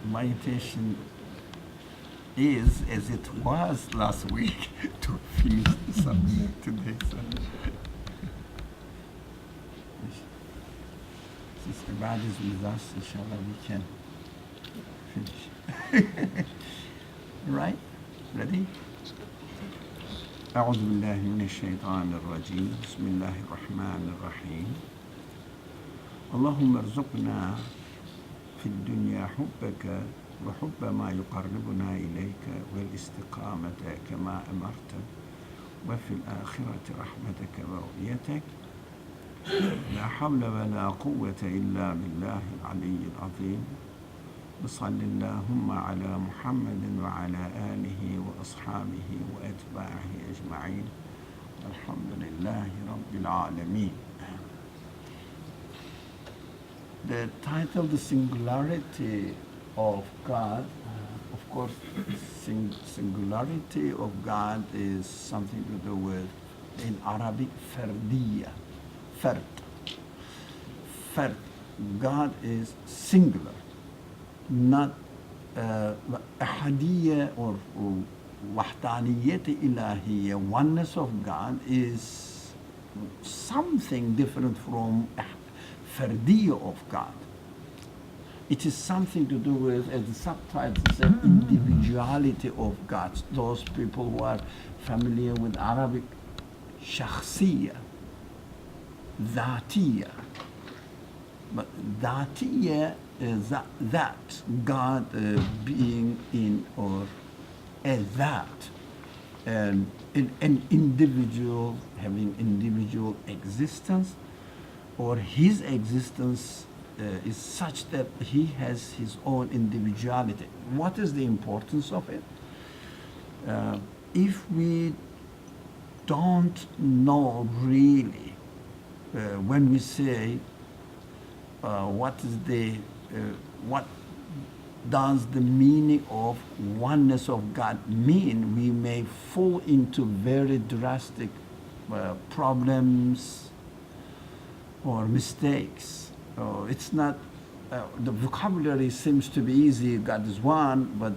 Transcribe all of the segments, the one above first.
my intention is, as it was last week, to finish the subject today. So, since God is with us, inshallah, we can finish. Right? Ready? أعوذ بالله من الشيطان الرجيم بسم الله الرحمن الرحيم اللهم ارزقنا في الدنيا حبك وحب ما يقربنا إليك والاستقامة كما أمرت وفي الآخرة رحمتك ورؤيتك لا حول ولا قوة إلا بالله العلي العظيم وصل اللهم على محمد وعلى آله وأصحابه وأتباعه أجمعين الحمد لله رب العالمين. The title, The Singularity of God, of course, singularity of God is something to do with, in Arabic, fardiyya, fard. Fard. God is singular, not ahadiyya or wahdaniyyat ilahiyya. Oneness of God is something different from fardiyya of God. It is something to do with, as the subtitle said, individuality of God. Those people who are familiar with Arabic, shakhsiyya, dhatiyya. But dhatiyya is that God being in or as that, and an individual having individual existence, or his existence is such that he has his own individuality. What is the importance of it? If we don't know really, when we say what does the meaning of oneness of God mean, we may fall into very drastic problems or mistakes. It's not, the vocabulary seems to be easy, God is one, but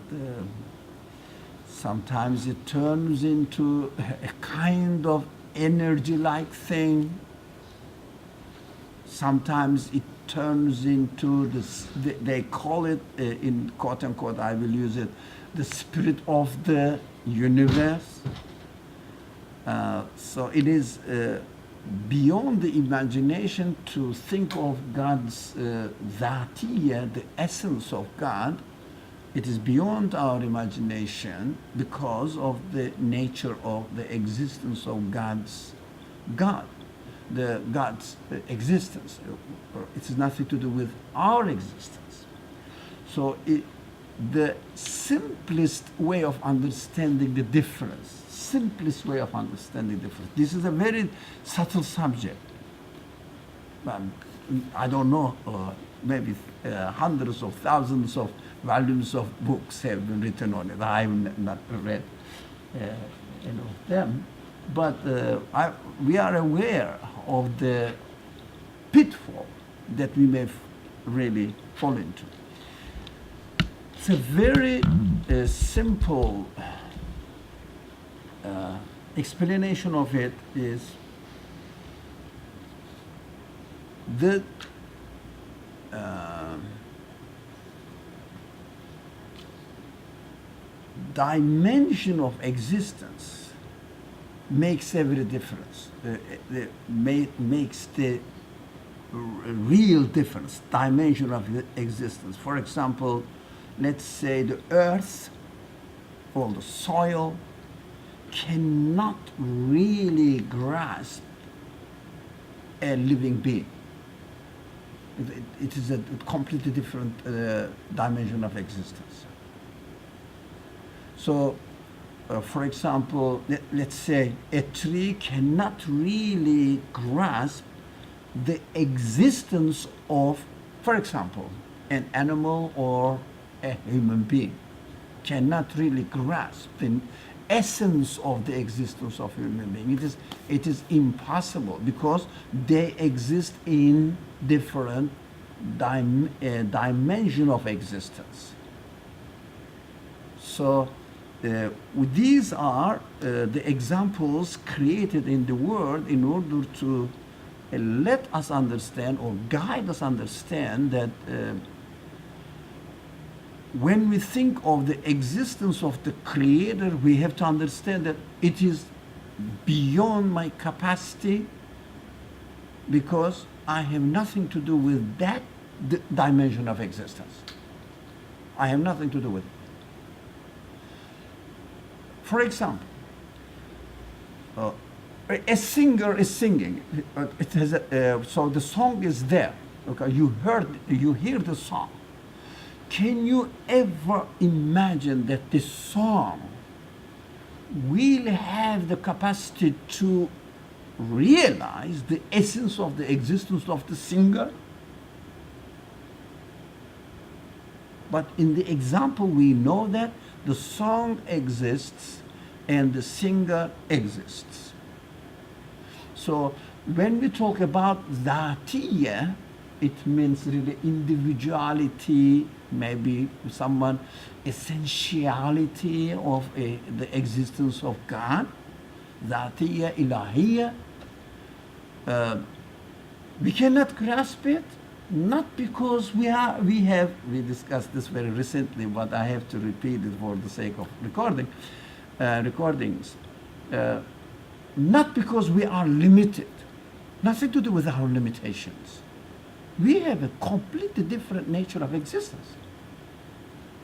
sometimes it turns into a kind of energy-like thing. Sometimes it turns into this, they call it, in quote unquote, I will use it, the spirit of the universe. So it is beyond the imagination to think of God's dhatiyya, the essence of God. It is beyond our imagination because of the nature of the existence of God's existence. It has nothing to do with our existence. So the simplest way of understanding the difference, this is a very subtle subject. I don't know, maybe hundreds of thousands of volumes of books have been written on it. I have not read any of them, but we are aware of the pitfall that we may really fall into. It's a very simple explanation of it is the dimension of existence makes every difference. Makes the real difference, dimension of existence. For example, let's say the earth or the soil cannot really grasp a living being. It is a completely different dimension of existence. So, for example, let's say a tree cannot really grasp the existence of, for example, an animal or a human being. Cannot really grasp the essence of the existence of a human being. It is impossible because they exist in different dimension of existence. So these are the examples created in the world in order to let us understand or guide us understand that when we think of the existence of the Creator, we have to understand that it is beyond my capacity, because I have nothing to do with that dimension of existence. I have nothing to do with it. For example, a singer is singing. It has so the song is there. Okay, you hear the song. Can you ever imagine that this song will have the capacity to realize the essence of the existence of the singer? But in the example, we know that the song exists and the singer exists. So when we talk about dhatiya, it means really individuality, maybe someone essentiality of the existence of God, dhatiya, ilahiyya. We cannot grasp it, not because we discussed this very recently, but I have to repeat it for the sake of recordings. Not because we are limited, nothing to do with our limitations. We have a completely different nature of existence.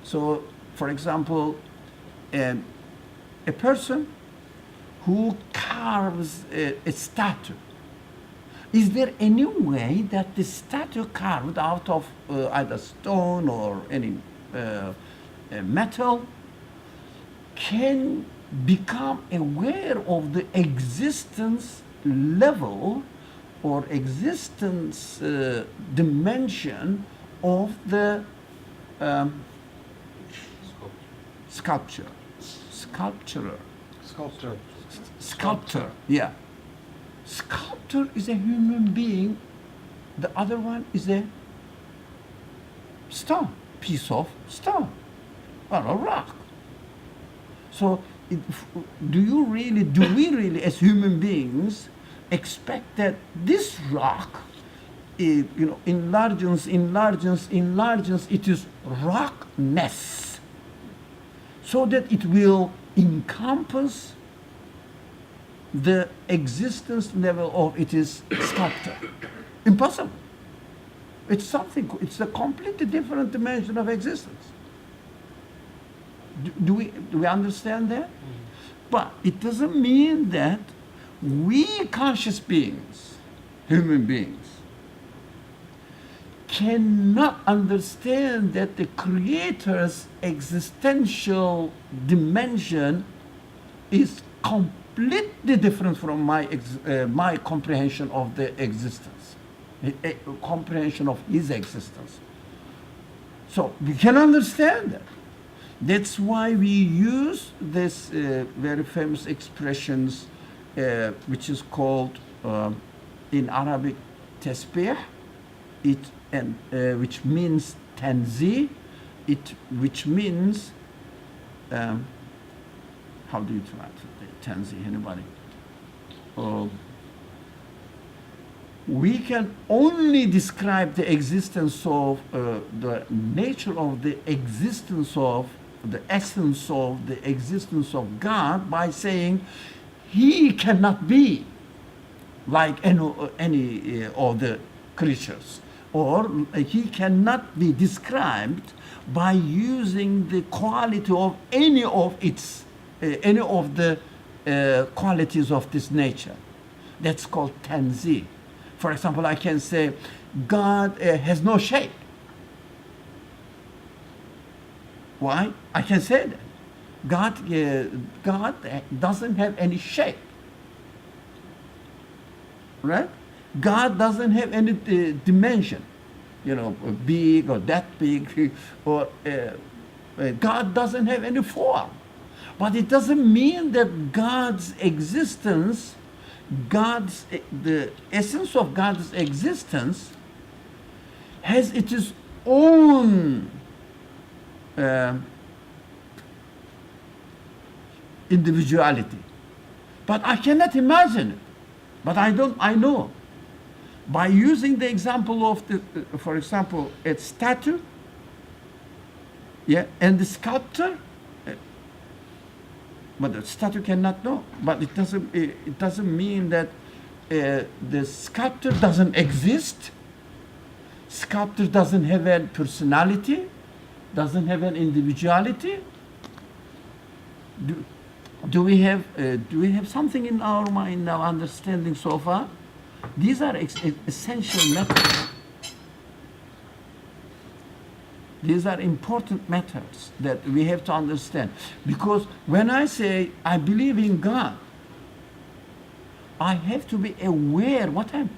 So, for example, a person who carves a statue, is there any way that the statue carved out of either stone or any metal can become aware of the existence level or existence dimension of the sculpture? Sculptor, yeah. Sculptor is a human being. The other one is a stone, piece of stone, or a rock. So, do we really, as human beings, expect that this rock, enlarges, it is rockness, so that it will encompass the existence level of it is sculptor? Impossible. It's a completely different dimension of existence. Do we understand that? But it doesn't mean that we conscious beings, human beings, cannot understand that the Creator's existential dimension is completely different from my comprehension of the existence, comprehension of His existence. So we can understand that. That's why we use this very famous expressions, which is called in Arabic tasbih, which means tanzih, which means how do you translate tanzih? Anybody? We can only describe the existence of the nature of the existence of the essence of the existence of God by saying He cannot be like any of the creatures, or He cannot be described by using the quality of any of the qualities of this nature. That's called tanzih. For example, I can say God has no shape. Why? I can say that. God doesn't have any shape. Right? God doesn't have any dimension. Big or that big. Or God doesn't have any form. But it doesn't mean that God's existence, the essence of God's existence has its own individuality. But I cannot imagine it. But I know. By using the example of for example, a statue, yeah, and the sculptor, but the statue cannot know. But it doesn't mean that the sculptor doesn't exist. Sculptor doesn't have a personality, doesn't have an individuality. Do we have something in our mind, our understanding so far? These are essential methods. These are important methods that we have to understand. Because when I say I believe in God, I have to be aware what I'm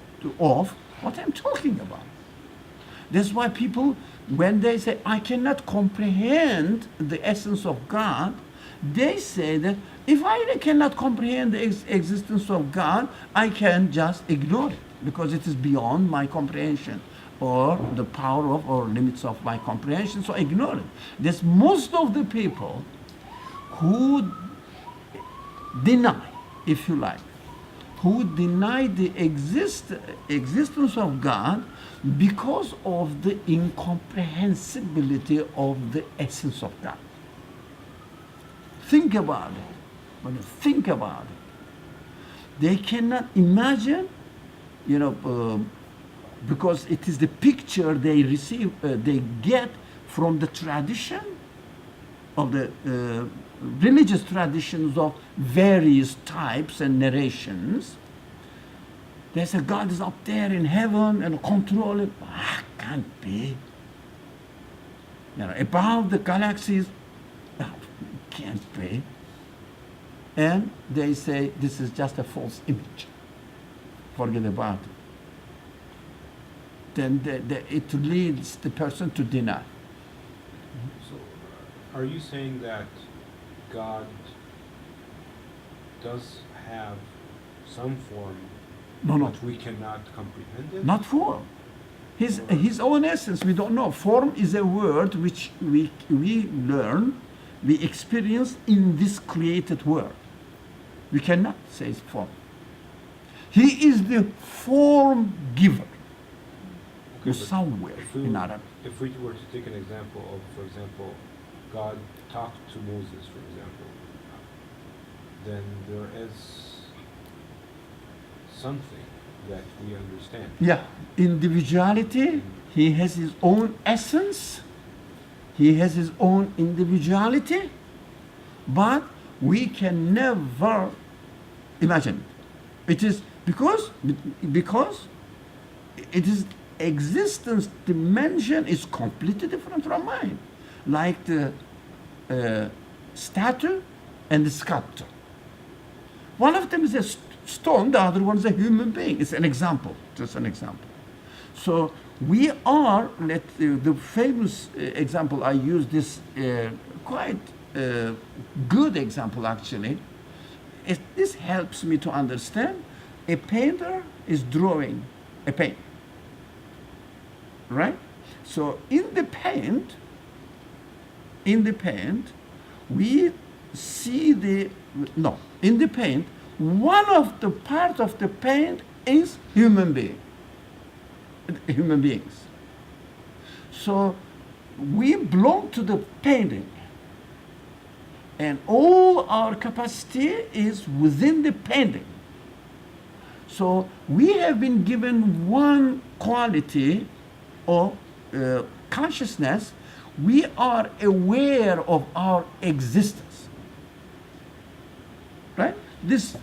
talking about. That's why people, when they say I cannot comprehend the essence of God, they say that if I cannot comprehend the existence of God, I can just ignore it because it is beyond my comprehension or the power of or limits of my comprehension, so ignore it. There's most of the people who deny, if you like, who deny the existence of God because of the incomprehensibility of the essence of God. Think about it. When you think about it, they cannot imagine, because it is the picture they receive, they get from the tradition of the religious traditions of various types and narrations. They say God is up there in heaven and controlling. Can't be. Above the galaxies, can't be. And they say this is just a false image. Forget about it. Then it leads the person to deny. So, are you saying that God does have some form, No. but we cannot comprehend it? Not form. His own essence, we don't know. Form is a word which we learn, we experience in this created world. We cannot say it's form. He is the form giver. Okay, Somewhere in Arabic. If we were to take an example of, for example, God talked to Moses, for example, then there is something that we understand. Yeah, individuality. He has his own essence. He has his own individuality, but we can never imagine it. It is because it is existence dimension is completely different from mine, like the statue and the sculptor. One of them is a stone, the other one is a human being. It's an example, just an example. So we are, the famous example I use, this quite good example actually. This helps me to understand. A painter is drawing a paint, right? So in the paint, we see in the paint, one of the part of the paint is human beings. So we belong to the painting, and all our capacity is within the painting. So we have been given one quality of consciousness. We are aware of our existence, right? This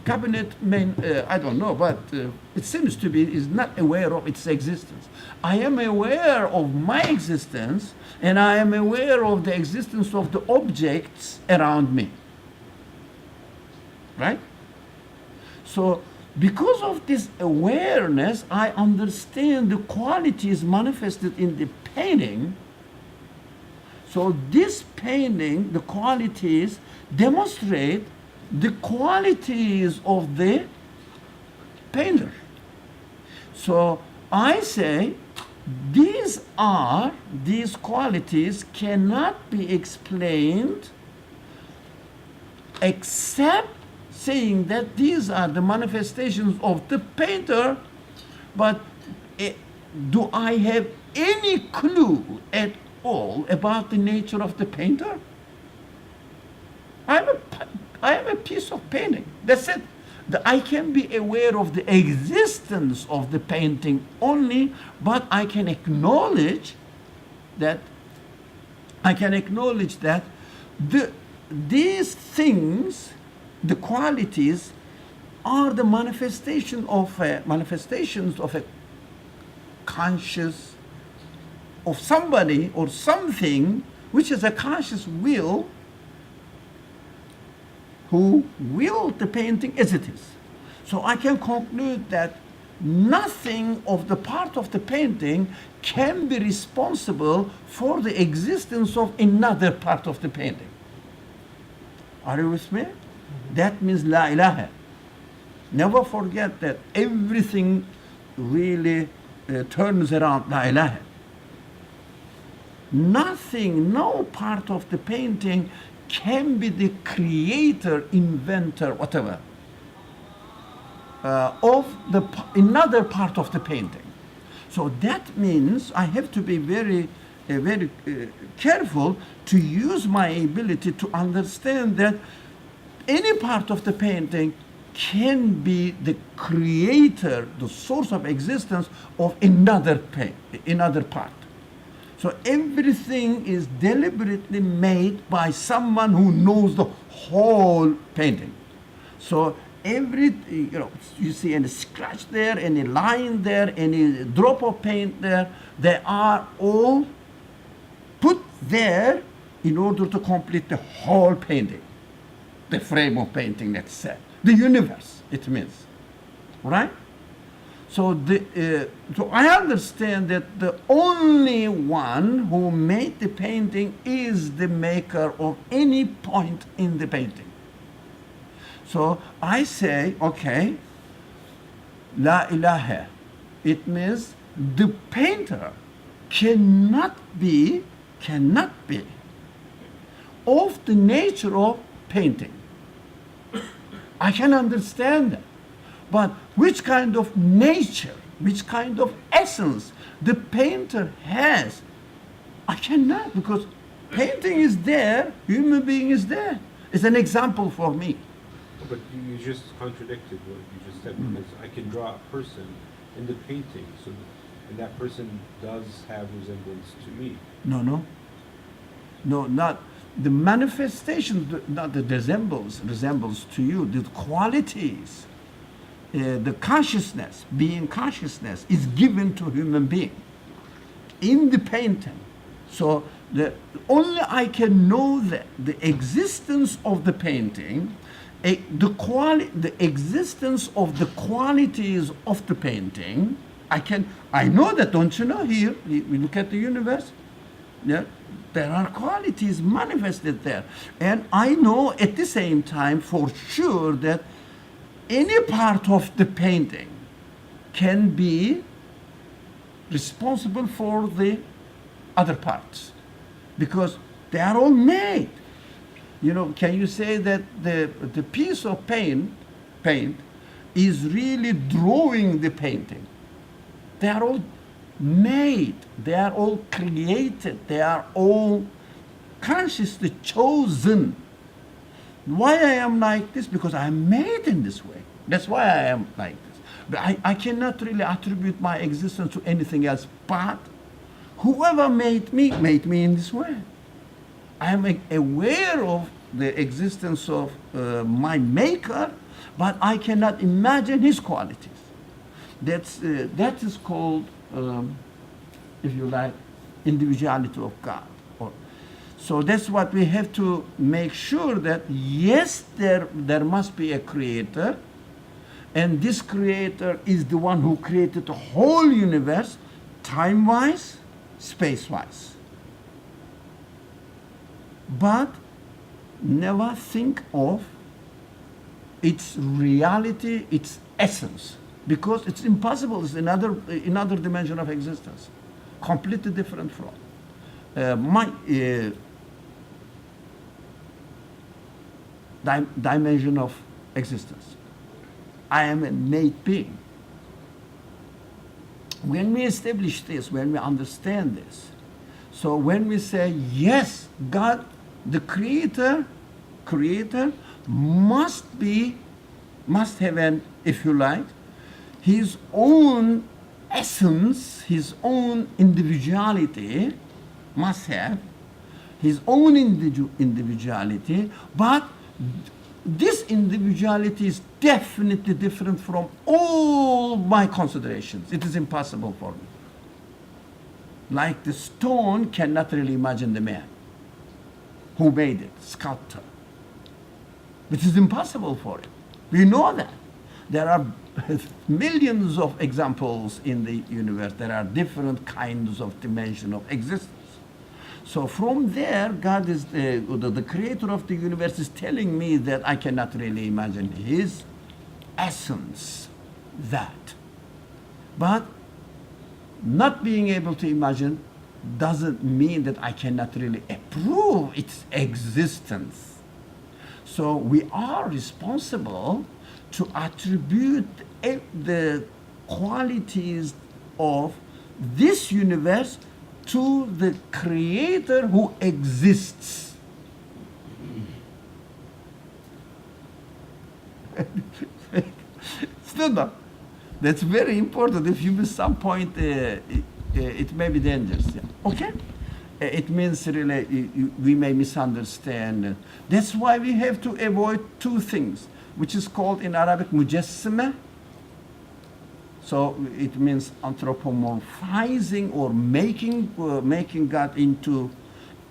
cabinet I don't know, but it seems to be is not aware of its existence. I am aware of my existence, and I am aware of the existence of the objects around me, right? So because of this awareness, I understand the qualities manifested in the painting. So this painting, the qualities demonstrate the qualities of the painter. So I say these qualities cannot be explained except saying that these are the manifestations of the painter, but do I have any clue at all about the nature of the painter? I have a piece of painting. That's it. I can be aware of the existence of the painting only, but I can acknowledge that these things, the qualities, are the manifestations of a conscious, of somebody or something which is a conscious will, who willed the painting as it is. So I can conclude that nothing of the part of the painting can be responsible for the existence of another part of the painting. Are you with me? That means La ilaha. Never forget that everything really turns around La ilaha. Nothing, no part of the painting can be the creator, inventor, whatever, of another part of the painting. So that means I have to be very careful to use my ability to understand that any part of the painting can be the creator, the source of existence of another part. So everything is deliberately made by someone who knows the whole painting. So you see any scratch there, any line there, any drop of paint there, they are all put there in order to complete the whole painting, the frame of painting, let's say, the universe, it means, right? So I understand that the only one who made the painting is the maker of any point in the painting. So I say, okay, La ilaha. It means the painter cannot be of the nature of painting. I can understand that. But which kind of nature, which kind of essence the painter has, I cannot, because painting is there, human being is there. It's an example for me. But you just contradicted what you just said, because I can draw a person in the painting, and that person does have resemblance to me. No, not the manifestation, not the resembles to you, the qualities. The consciousness, being consciousness, is given to human being in the painting. So only I can know that the existence of the painting, the existence of the qualities of the painting. I know that, don't you know? Here we look at the universe. Yeah, there are qualities manifested there, and I know at the same time for sure that any part of the painting can be responsible for the other parts, because they are all made. Can you say that the piece of paint is really drawing the painting? They are all made, they are all created, they are all consciously chosen. Why I am like this? Because I am made in this way. That's why I am like this. But I cannot really attribute my existence to anything else. But whoever made me in this way. I am aware of the existence of my maker, but I cannot imagine his qualities. That is called, if you like, individuality of God. So that's what we have to make sure that, yes, there must be a creator, and this creator is the one who created the whole universe, time-wise, space-wise. But never think of its reality, its essence, because it's impossible. It's another dimension of existence. completely different from my dimension of existence. I am an innate being. When we establish this, when we understand this, so when we say, yes, God, the creator must have an, if you like, his own essence, his own individuality, must have his own individuality, but this individuality is definitely different from all my considerations. It is impossible for me. Like the stone cannot really imagine the man who made it, sculptor. It is impossible for him. We know that. There are millions of examples in the universe. There are different kinds of dimension of existence. So from there, God is the creator of the universe is telling me that I cannot really imagine his essence, that. But not being able to imagine doesn't mean that I cannot really approve its existence. So we are responsible to attribute the qualities of this universe to the creator who exists. Still not. That's very important. If you miss some point, it may be dangerous. Yeah. Okay? It means really we may misunderstand. That's why we have to avoid two things, which is called in Arabic mujassima. So it means anthropomorphizing or making God into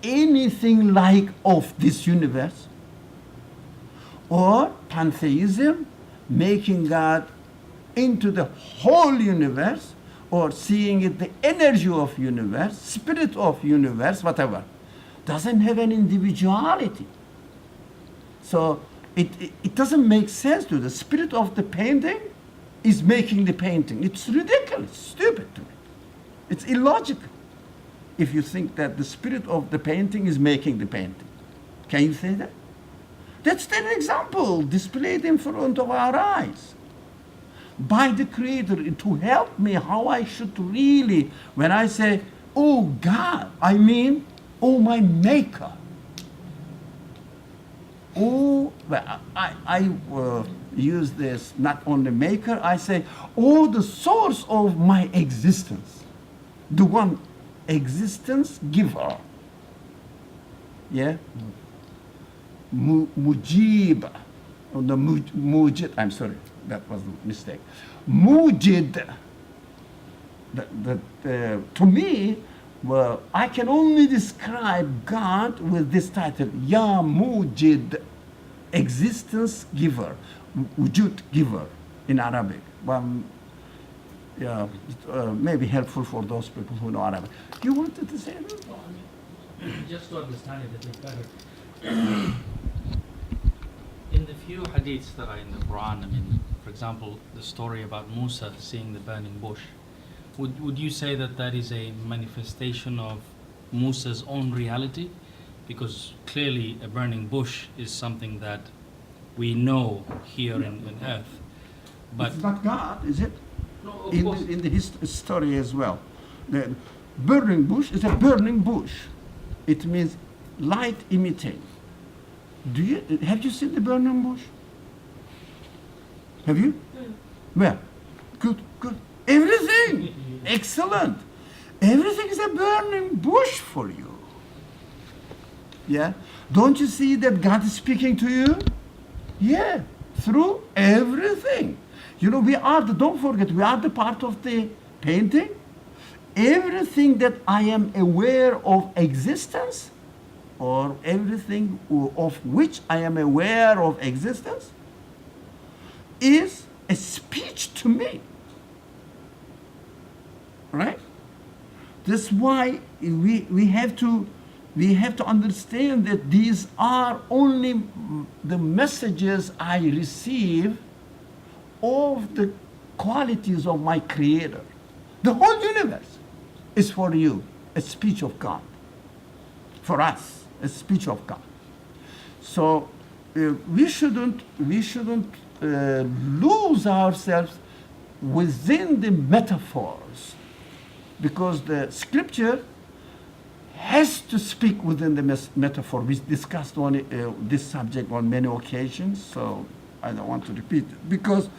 anything like of this universe, or pantheism, making God into the whole universe, or seeing it the energy of universe, spirit of universe, whatever, doesn't have an individuality. So it doesn't make sense to the spirit of the painting is making the painting. It's ridiculous, stupid to me. It's illogical if you think that the spirit of the painting is making the painting. Can you say that? That's an example displayed in front of our eyes by the creator to help me how I should really, when I say, oh God, I mean, oh my maker. Oh, well, I use this not only maker, I say, oh, the source of my existence, the one existence giver. Yeah? Mujib, or the mujid, I'm sorry, that was a mistake. Mujid, to me, well, I can only describe God with this title, Ya Mujid, existence giver, wujud giver in Arabic. Well, yeah, may be helpful for those people who know Arabic. You wanted to say anything? No, I mean, just to understand it a bit better. In the few hadiths that are in the Quran, I mean, for example, the story about Musa seeing the burning bush, would you say that that is a manifestation of Musa's own reality? Because clearly a burning bush is something that we know here in Earth. But it's not God, is it? no, of In course. the story as well. The burning bush is a burning bush. It means light imitate. Have you seen the burning bush? Have you? Where? Good. Everything! Excellent! Everything is a burning bush for you. Yeah? Don't you see that God is speaking to you? Yeah, through everything. You know, don't forget, we are the part of the painting. Everything that I am aware of existence, or everything of which I am aware of existence, is a speech to me. Right? That's why we have to understand that these are only the messages I receive of the qualities of my creator. The whole universe is for you a speech of God. For us, a speech of God. So we shouldn't lose ourselves within the metaphors, because the scripture has to speak within the metaphor. We discussed this subject on many occasions, so I don't want to repeat it. Because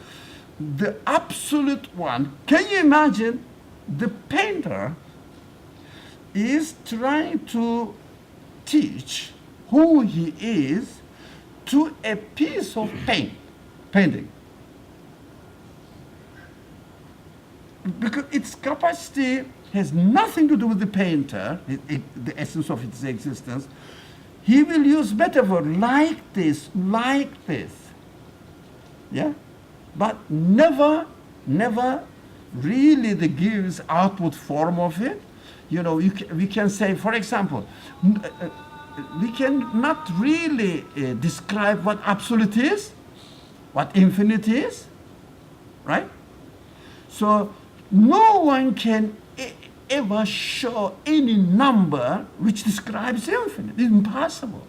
the absolute one, can you imagine the painter is trying to teach who he is to a piece of painting. Because its capacity has nothing to do with the painter, the essence of its existence. He will use metaphor like this, yeah? But never really gives outward form of it. You know, we can say, for example, we cannot really describe what absolute is, what infinite is, right? So no one can ever show any number which describes infinite. It's impossible.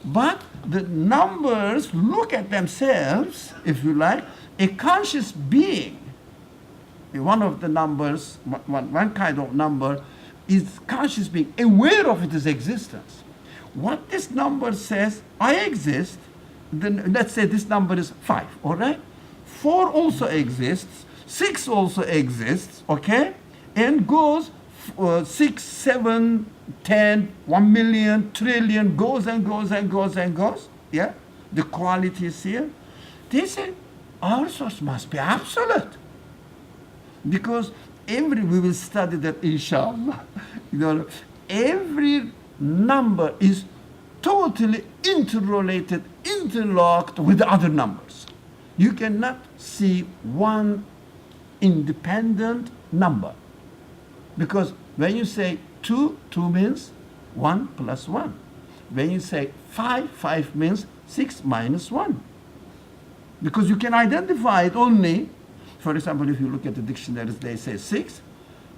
But the numbers look at themselves, if you like, a conscious being. One of the numbers, one kind of number, is conscious being, aware of its existence. What this number says, I exist, then let's say this number is 5, all right? 4 also exists, 6 also exists, okay? And goes 6, 7, 10, 1 million, trillion, goes and goes and goes and goes, yeah? The quality is here. They say our source must be absolute. Because we will study that inshallah, you know, every number is totally interrelated, interlocked with other numbers. You cannot see one independent number. Because when you say 2, 2 means 1 plus 1. When you say 5, 5 means 6 minus 1. Because you can identify it only. For example, if you look at the dictionaries, they say 6,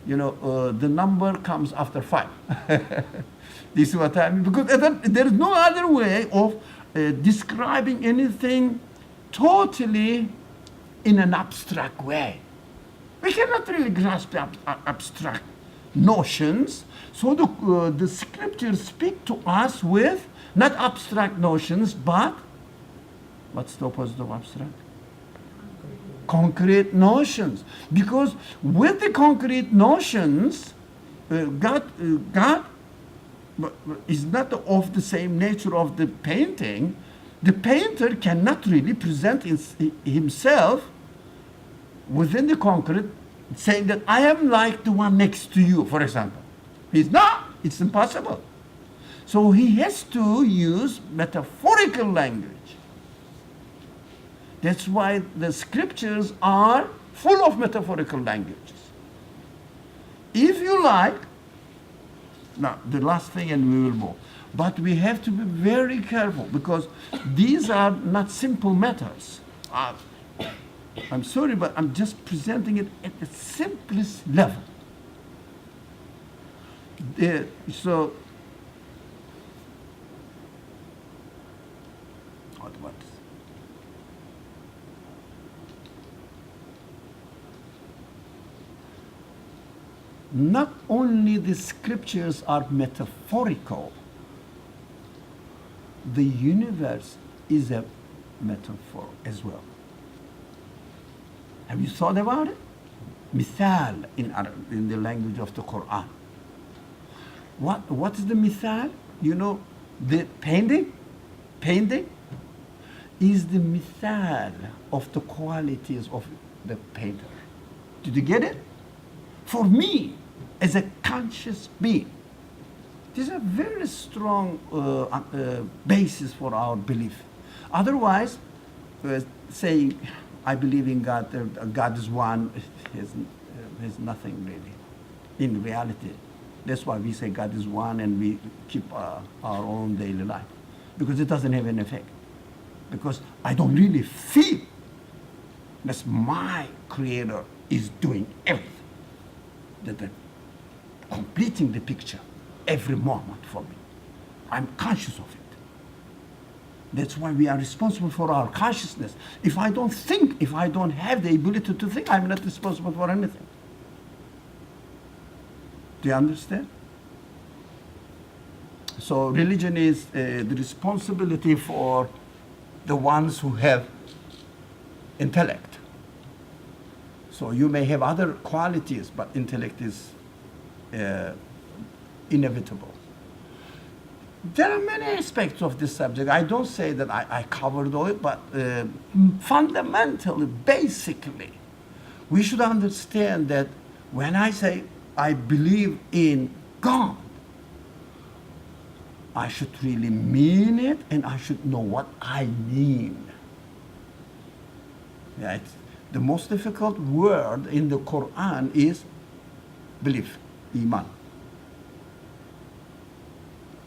you know, the number comes after 5. This is what I mean. Because there is no other way of describing anything totally in an abstract way. We cannot really grasp abstract notions. So the scriptures speak to us with not abstract notions, but what's the opposite of abstract? Concrete notions. Because with the concrete notions, God is not of the same nature of the painting. The painter cannot really present himself within the concrete, saying that I am like the one next to you, for example. He's not. It's impossible. So he has to use metaphorical language. That's why the scriptures are full of metaphorical languages. If you like, now the last thing and we will move. But we have to be very careful because these are not simple matters. I'm sorry, but I'm just presenting it at the simplest level. So, what? Not only the scriptures are metaphorical, the universe is a metaphor as well. Have you thought about it? Mithal in the language of the Quran. What is the mithal? You know, the painting is the mithal of the qualities of the painter. Did you get it? For me, as a conscious being, this is a very strong basis for our belief. Otherwise, saying, I believe in God, God is one, has nothing really in reality. That's why we say God is one and we keep our own daily life. Because it doesn't have an effect. Because I don't really feel that my Creator is doing everything. that are completing the picture every moment for me. I'm conscious of it. That's why we are responsible for our consciousness. If I don't think, if I don't have the ability to think, I'm not responsible for anything. Do you understand? So religion is the responsibility for the ones who have intellect. So you may have other qualities, but intellect is inevitable. There are many aspects of this subject. I don't say that I covered all it, but fundamentally, basically, we should understand that when I say I believe in God, I should really mean it, and I should know what I mean. Yeah, the most difficult word in the Quran is belief, iman.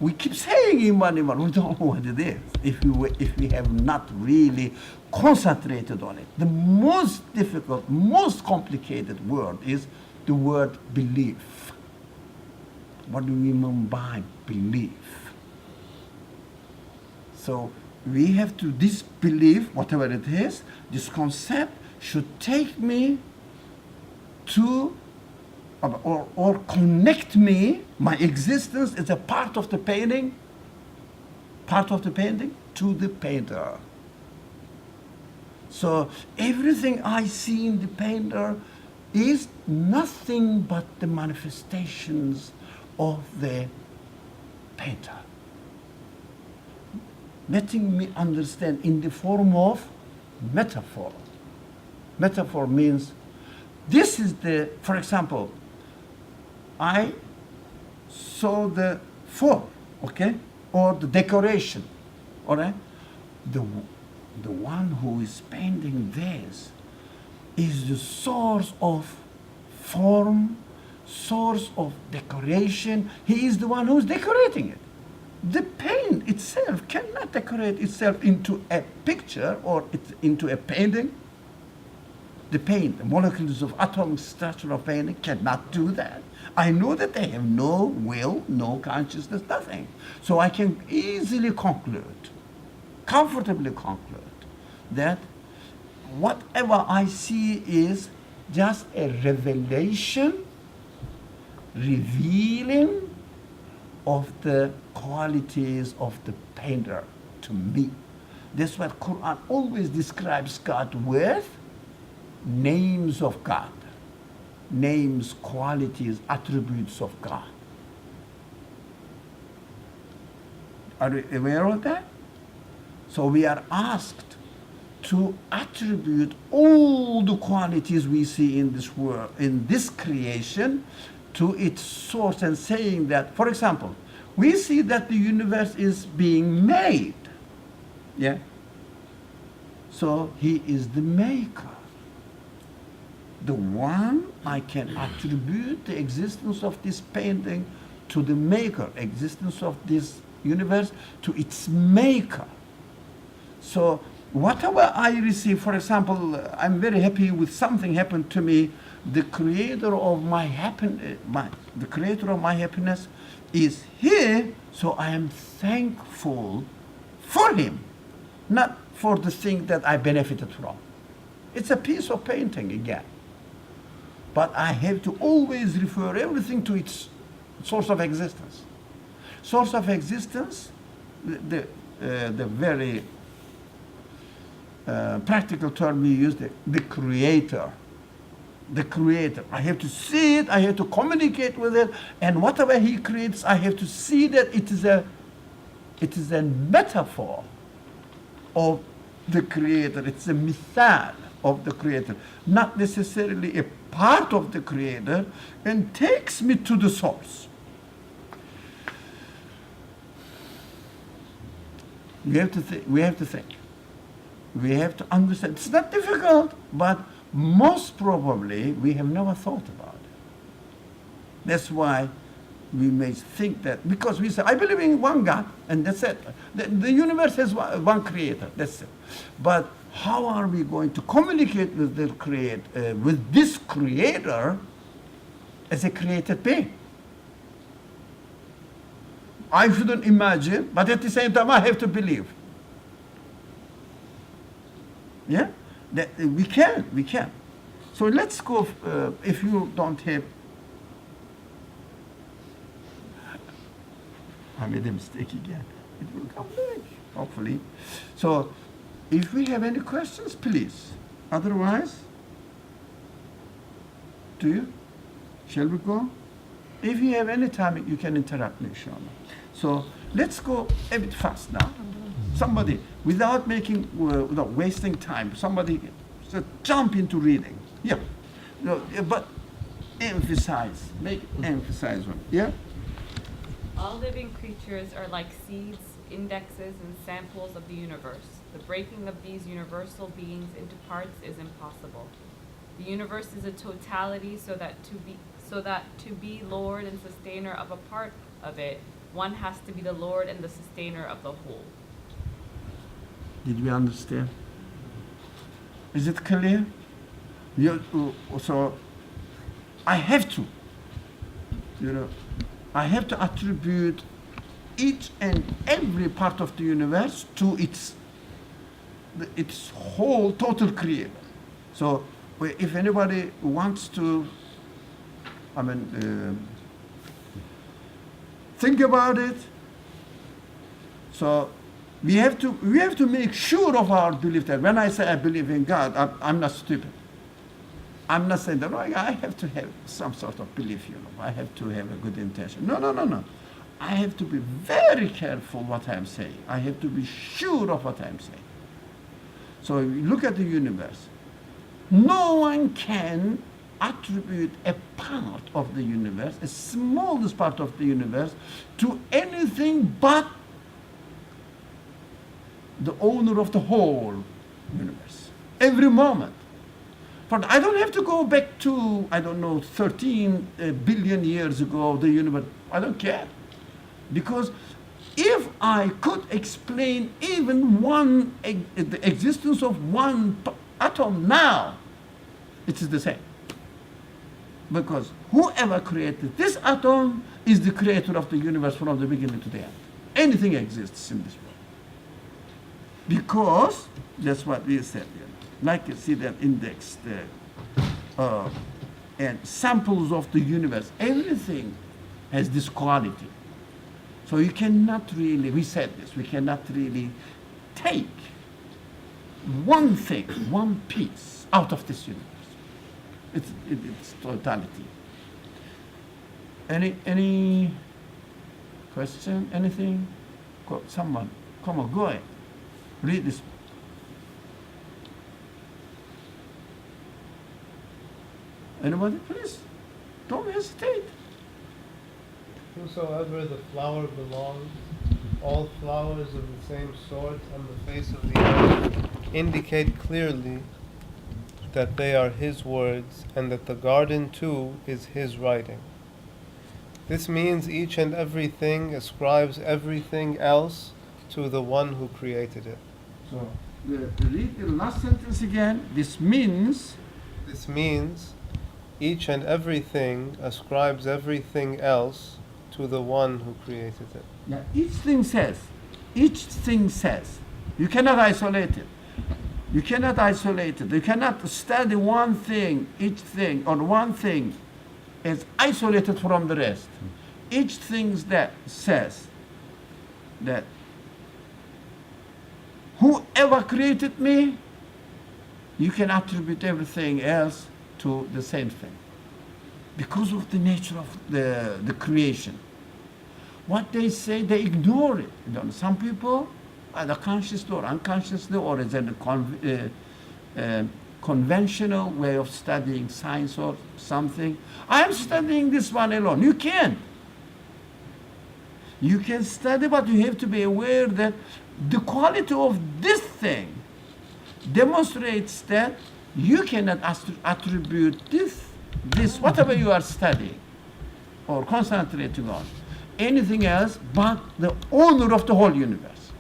We keep saying iman, iman. We don't know what it is if we have not really concentrated on it. The most difficult, most complicated word is the word belief. What do we mean by belief? So we have to, this belief, whatever it is, this concept should take me to or connect me, my existence as a part of the painting, to the painter. So everything I see in the painter is nothing but the manifestations of the painter. Letting me understand in the form of metaphor. Metaphor means this is the, for example, I saw the form, okay, or the decoration, all right? The one who is painting this is the source of form, source of decoration. He is the one who's decorating it. The paint itself cannot decorate itself into a picture or into a painting. The paint, the molecules of atomic structure of painting cannot do that. I know that they have no will, no consciousness, nothing. So I can easily conclude, comfortably conclude, that whatever I see is just a revelation, revealing of the qualities of the painter to me. That's what Quran always describes God with names of God, names, qualities, attributes of God. Are you aware of that? So we are asked to attribute all the qualities we see in this world, in this creation, to its source, and saying that, for example, we see that the universe is being made. Yeah? So he is the maker. The one I can attribute the existence of this painting to the maker, existence of this universe to its maker. So whatever I receive, for example, I'm very happy with something happened to me. The creator of my happiness is here, so I am thankful for him, not for the thing that I benefited from. It's a piece of painting again. But I have to always refer everything to its source of existence. Source of existence, the very practical term we use, the creator. The creator. I have to see it, I have to communicate with it, and whatever he creates, I have to see that it is a metaphor of the creator. It's a mithal of the creator, not necessarily a part of the creator, and takes me to the source. We have to think. We have to understand. It's not difficult, but most probably we have never thought about it. That's why we may think that, because we say, I believe in one God, and that's it. The universe has one creator, that's it. But how are we going to communicate with the with this creator as a created being. I shouldn't imagine, but at the same time I have to believe. Yeah? That, we can. So let's go, if you don't have, I made a mistake again. It will come back, hopefully. So if we have any questions, please. Otherwise, do you? Shall we go? If you have any time, you can interrupt me, inshallah. So let's go a bit fast now. Somebody, without wasting time, somebody just jump into reading. Yeah. No, but emphasize, emphasize one. Yeah? All living creatures are like seeds, indexes, and samples of the universe. The breaking of these universal beings into parts is impossible. The universe is a totality, so that to be Lord and sustainer of a part of it, one has to be the Lord and the sustainer of the whole. Did we understand? Is it clear? So I have to, I have to attribute each and every part of the universe to its whole total creator. So if anybody wants to, think about it. So we have to make sure of our belief that when I say I believe in God, I'm not stupid. I'm not saying that I have to have some sort of belief, I have to have a good intention. No. I have to be very careful what I'm saying. I have to be sure of what I'm saying. So if you look at the universe, no one can attribute a part of the universe, a smallest part of the universe, to anything but the owner of the whole universe. Every moment. But I don't have to go back to, 13 billion years ago, the universe. I don't care. Because if I could explain even the existence of one atom now, it is the same. Because whoever created this atom is the creator of the universe from the beginning to the end. Anything exists in this world. Because, that's what we said, like you see that index there, and samples of the universe, everything has this quality. So you cannot really, we said this, we cannot really take one thing, one piece out of this universe. It's totality. Any question, anything? Someone, come on, go ahead. Read this. Anybody, please? Don't hesitate. Whosoever the flower belongs, all flowers of the same sort on the face of the earth indicate clearly that they are his words, and that the garden too is his writing. This means each and everything ascribes everything else to the one who created it. So, read the last sentence again. This means each and everything ascribes everything else to the one who created it. Now, each thing says, you cannot isolate it. You cannot study one thing, each thing, or one thing is isolated from the rest. Each thing that says that whoever created me, you can attribute everything else to the same thing. Because of the nature of the creation. What they say, they ignore it. Some people, either consciously or unconsciously, or as a conventional way of studying science or something. I'm studying this one alone. You can't. You can study, but you have to be aware that the quality of this thing demonstrates that you cannot attribute this, whatever you are studying or concentrating on, anything else but the owner of the whole universe.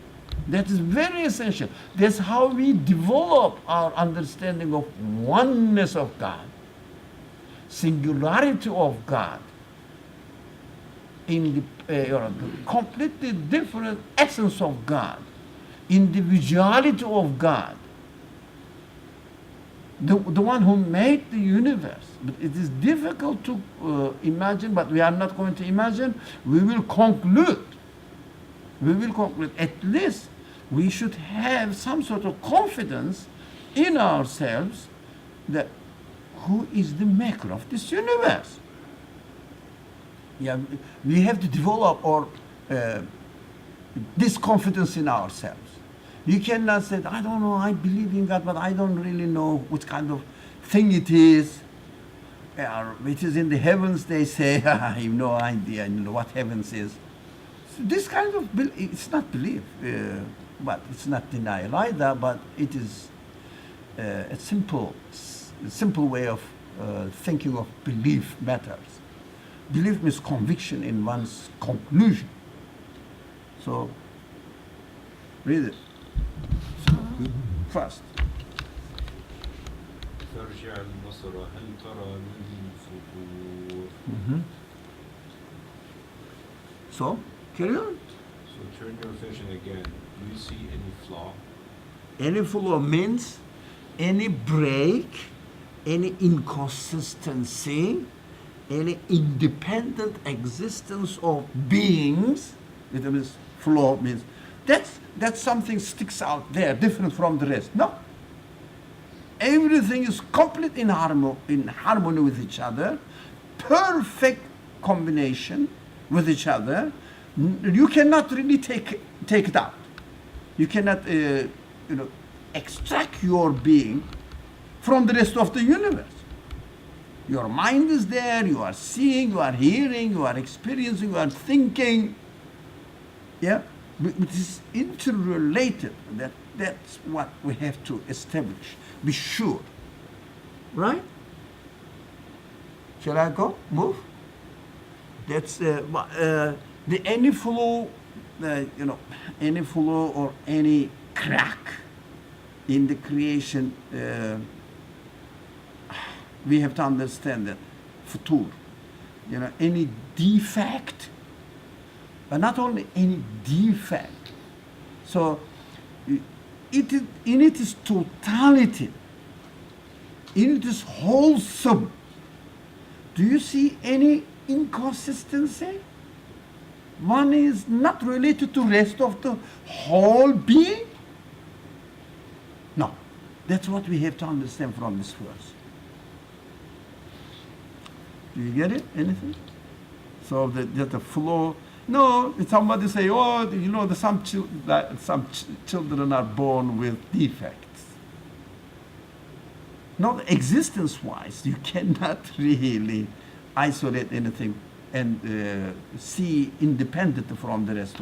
That is very essential. That's how we develop our understanding of oneness of God. singularity of God, in the completely different essence of God, individuality of God, the one who made the universe. But it is difficult to imagine, but we are not going to imagine. We will conclude. We will conclude. At least we should have some sort of confidence in ourselves that who is the maker of this universe. Yeah, we have to develop our this confidence in ourselves. You cannot say, I don't know, I believe in God, but I don't really know what kind of thing it is. It is in the heavens, they say. I have no idea what heavens is. So this kind of it's not belief, but it's not denial either, but it is a simple way of thinking of belief matters. Belief means conviction in one's conclusion. So, read it. So, first. فارجع البصر هل ترى من فطور. So, carry on. So turn your vision again. Do you see any flaw? Any flaw means any break, any inconsistency, any independent existence of beings. It means flaw means that's something sticks out there, different from the rest. No. Everything is complete in harmony with each other, perfect combination with each other. You cannot really take it out. You cannot, extract your being from the rest of the universe. Your mind is there. You are seeing. You are hearing. You are experiencing. You are thinking. Yeah, it is interrelated. That's what we have to establish. Be sure. Right? Shall I go? Move? That's the any flaw, any flaw or any crack in the creation. We have to understand that futur. Any defect, but not only any defect. So it is in its totality, in its wholesome. Do you see any inconsistency? One is not related to rest of the whole being. No, that's what we have to understand from this verse. Do you get it? Anything? So that the flow. No, somebody say, some children are born with defects. No, existence-wise, you cannot really isolate anything and see independent from the rest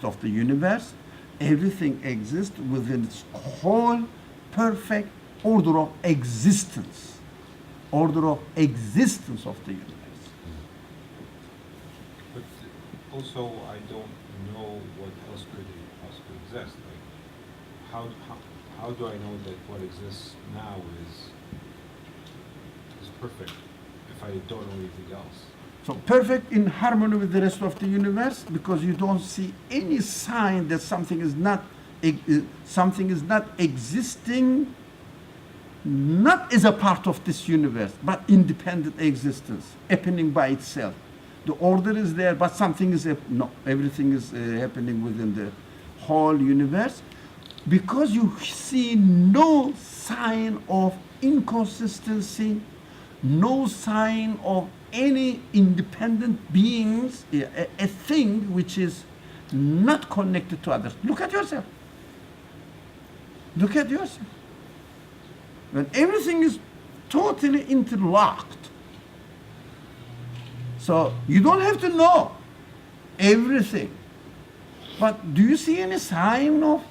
of the universe. Everything exists within its whole perfect order of existence. Order of existence of the universe. But also, I don't know what else could possibly exist. Like, how do I know that what exists now is perfect if I don't know anything else? So perfect in harmony with the rest of the universe, because you don't see any sign that something is not existing, not as a part of this universe, but independent existence, happening by itself. The order is there, but something is everything is happening within the whole universe, because you see no sign of inconsistency, no sign of any independent beings, a thing which is not connected to others. Look at yourself. Look at yourself. When everything is totally interlocked. So you don't have to know everything. But do you see any sign of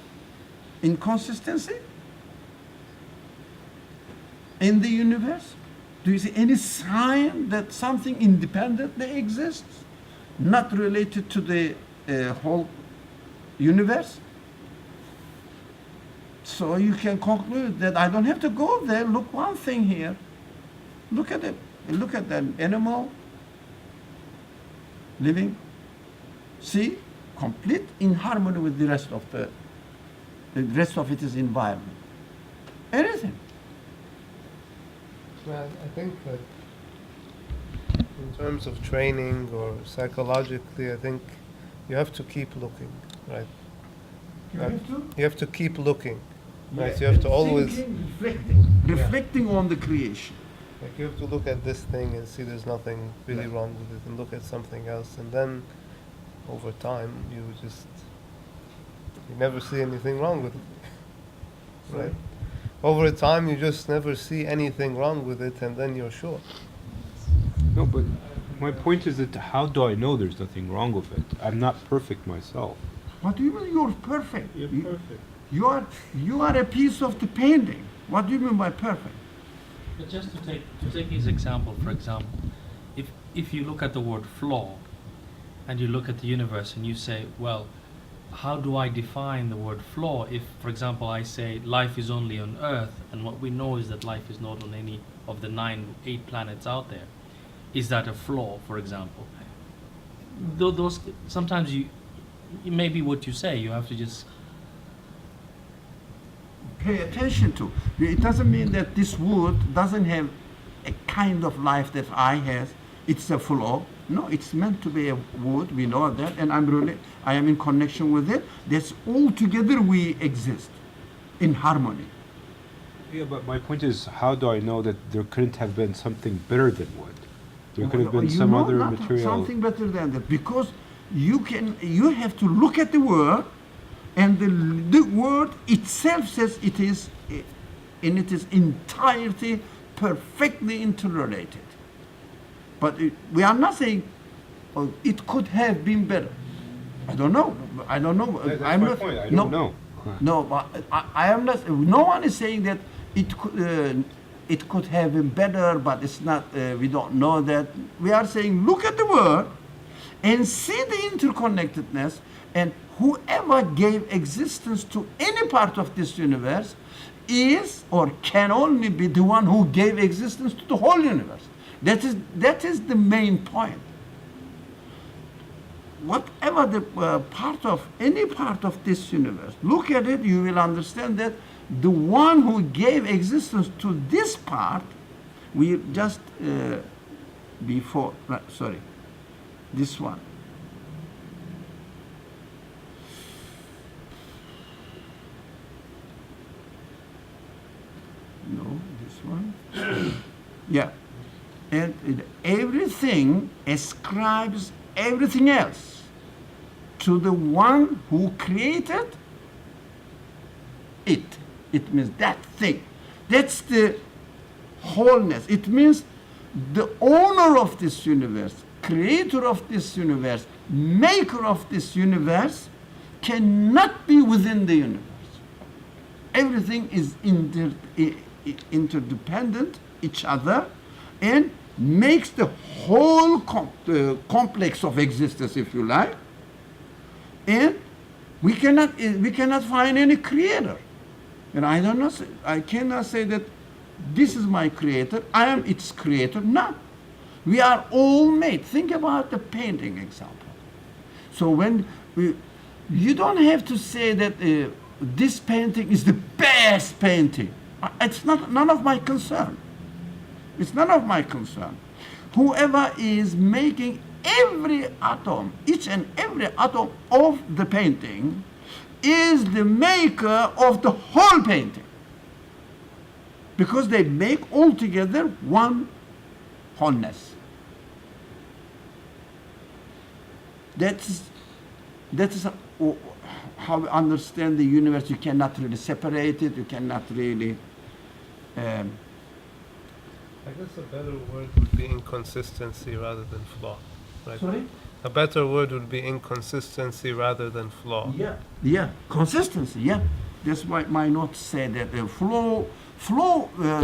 inconsistency in the universe? Do you see any sign that something independently exists, not related to the whole universe? So you can conclude that I don't have to go there. Look one thing here. Look at it. Look at an animal living. See, complete in harmony with the rest of its environment. Anything. Well, I think that in terms of training or psychologically, I think you have to keep looking, right? You have to keep looking, right? You have to always, Thinking, reflecting on the creation. like, you have to look at this thing and see there's nothing really wrong with it, and look at something else, and then over time you never see anything wrong with it, right? Over time you just never see anything wrong with it, and then you're sure. No, but my point is that how do I know there's nothing wrong with it? I'm not perfect myself. What do you mean you're perfect? You're perfect. You are a piece of the painting. What do you mean by perfect? But just to take his example, for example, if you look at the word flaw, and you look at the universe and you say, well, how do I define the word flaw if, for example, I say life is only on Earth, and what we know is that life is not on any of the 8 planets out there? Is that a flaw, for example? Those sometimes it may be what you say. You have to just Pay attention to. It doesn't mean that this wood doesn't have a kind of life that I have. It's a flaw. No, it's meant to be a wood. We know that, and I am in connection with it. That's all together we exist in harmony. Yeah, but my point is, how do I know that there couldn't have been something better than wood? There could have been You some know other not material. something better than that, because you have to look at the word, and the word itself says it is in its entirety perfectly interrelated. But we are not saying it could have been better. I don't know. That's I'm my not, point. I no, don't know. No, but I am not. No one is saying that it could have been better, but it's not. We don't know that. We are saying look at the word and see the interconnectedness, and whoever gave existence to any part of this universe is or can only be the one who gave existence to the whole universe. That is the main point. Whatever the any part of this universe, look at it, you will understand that the one who gave existence to this part, we just this one. No, this one. Yeah. And everything ascribes everything else to the one who created it. It means that thing. That's the wholeness. It means the owner of this universe, creator of this universe, maker of this universe cannot be within the universe. Everything is interdependent each other and makes the whole complex of existence, if you like. And we cannot find any creator. And I cannot say that this is my creator, I am its creator. No. We are all made. Think about the painting example. So you don't have to say that this painting is the best painting. It's none of my concern. It's none of my concern. Whoever is making every atom, each and every atom of the painting, is the maker of the whole painting. Because they make altogether one wholeness. That is how we understand the universe. You cannot really separate it. You cannot really. I guess a better word would be inconsistency rather than flaw. Right? Sorry? A better word would be inconsistency rather than flaw. Yeah, consistency. Yeah, that's why my notes say that flow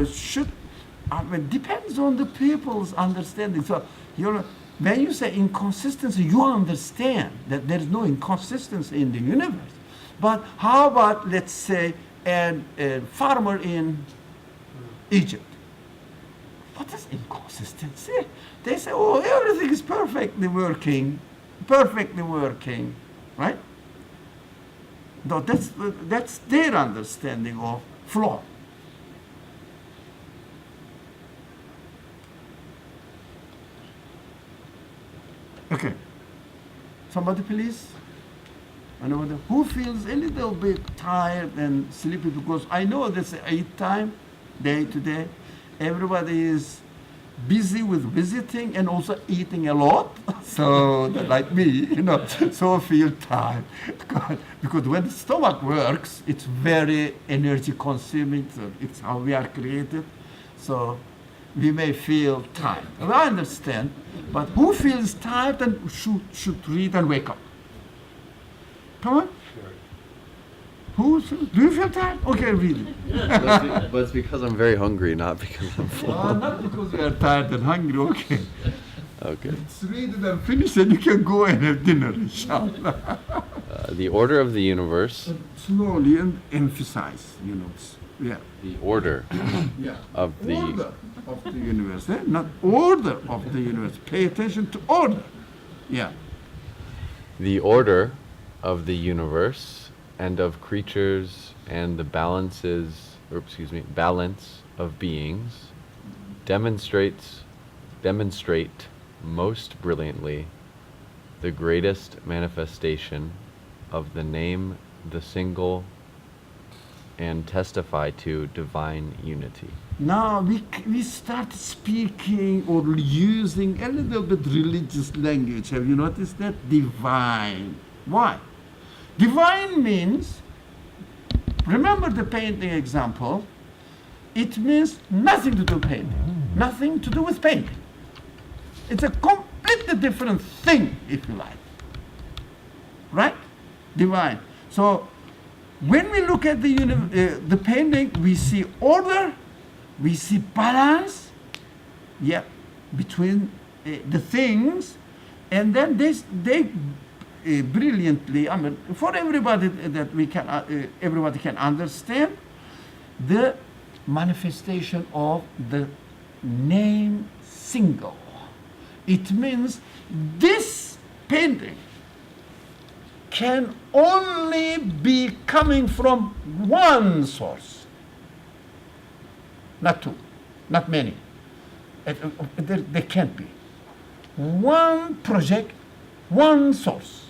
should depends on the people's understanding. So when you say inconsistency, you understand that there is no inconsistency in the universe. But how about, let's say, a farmer in Egypt? What is inconsistency? They say, oh, everything is perfectly working, right? No, that's their understanding of flow. Okay. Somebody please? Anybody who feels a little bit tired and sleepy, because I know this 8 time, day to day, everybody is busy with visiting and also eating a lot. So like me, so feel tired. Because when the stomach works, it's very energy consuming. So it's how we are created. So we may feel tired. And I understand, but who feels tired and should read and wake up? Come on. Do you feel tired? Okay, read it. But it's because I'm very hungry, not because I'm full. Not because you are tired and hungry, okay. Okay. Let's read it and finish and you can go and have dinner, inshallah. The order of the universe, Slowly and emphasize, Yeah. the order Yeah. of the Order of the universe, not order of the universe. Pay attention to order. Yeah. the order of the universe and of creatures and the balance of beings demonstrate most brilliantly the greatest manifestation of the name, the single, and testify to divine unity. Now we start speaking or using a little bit religious language. Have you noticed that? Divine. Why? Divine means, remember the painting example, it means nothing to do with painting. Nothing to do with painting. It's a completely different thing, if you like. Right? Divine. So when we look at the painting, we see order, we see balance, between the things, and then they brilliantly, for everybody that everybody can understand, the manifestation of the name single. It means this painting can only be coming from one source, not two, not many. There can't be. One project, one source.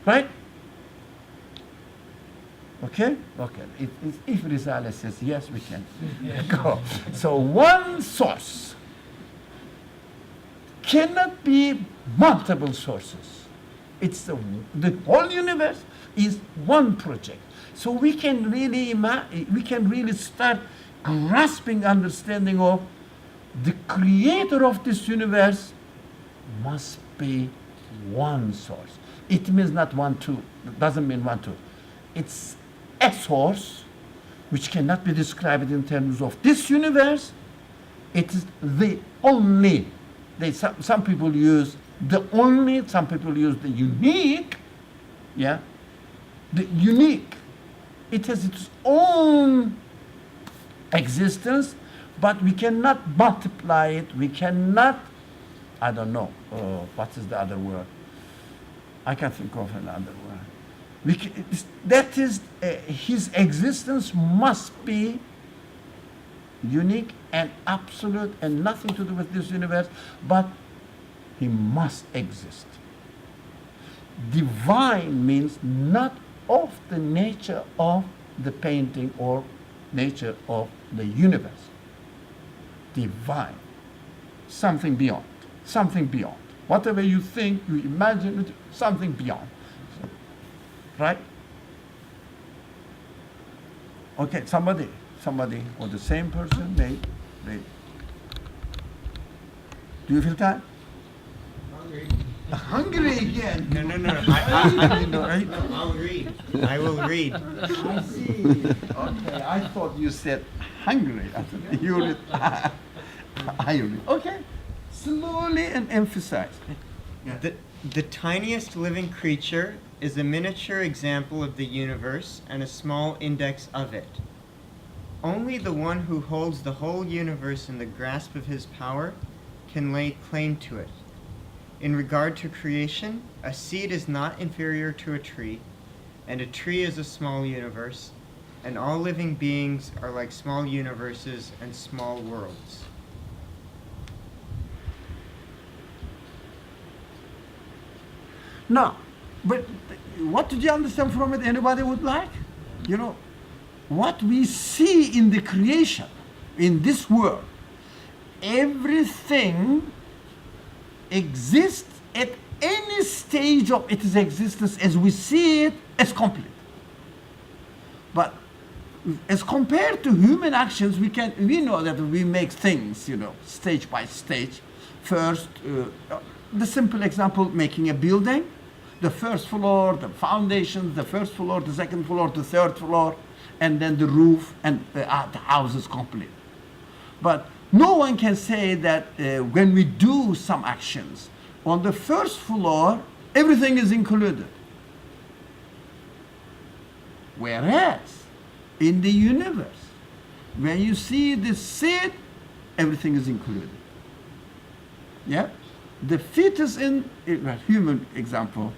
Right? Okay? Okay. If Rizala says yes, we can go. So one source cannot be multiple sources. It's the whole universe is one project. So we can really start grasping understanding of the creator of this universe must be one source. It means not 1, 2. It doesn't mean 1, 2. It's a source which cannot be described in terms of this universe. It is the only. Some people use the only, some people use the unique. Yeah? The unique. It has its own existence, but we cannot multiply it. We cannot, I don't know, what is the other word? I can't think of another word. That is, his existence must be unique and absolute and nothing to do with this universe, but he must exist. Divine means not of the nature of the painting or nature of the universe. Divine. Something beyond. Something beyond. Whatever you think, you imagine it, something beyond. Right? Okay, somebody, or the same person, they. Do you feel tired? Hungry again. No. I'll read. I will read. I see. Okay, I thought you said hungry. I thought you read. I read. Okay, slowly and emphasize. Yeah. The tiniest living creature is a miniature example of the universe and a small index of it. Only the one who holds the whole universe in the grasp of his power can lay claim to it. In regard to creation, a seed is not inferior to a tree, and a tree is a small universe, and all living beings are like small universes and small worlds. Now, but what did you understand from it? Anybody would like? You know, what we see in the creation, in this world, everything exists at any stage of its existence as we see it as complete. But as compared to human actions, we know that we make things, you know, stage by stage. First, the simple example, making a building, the first floor, the foundations, the first floor, the second floor, the third floor, and then the roof, and the house is complete. But no one can say that when we do some actions, on the first floor, everything is included. Whereas, in the universe, when you see the seed, everything is included. Yeah? The fetus in a human example,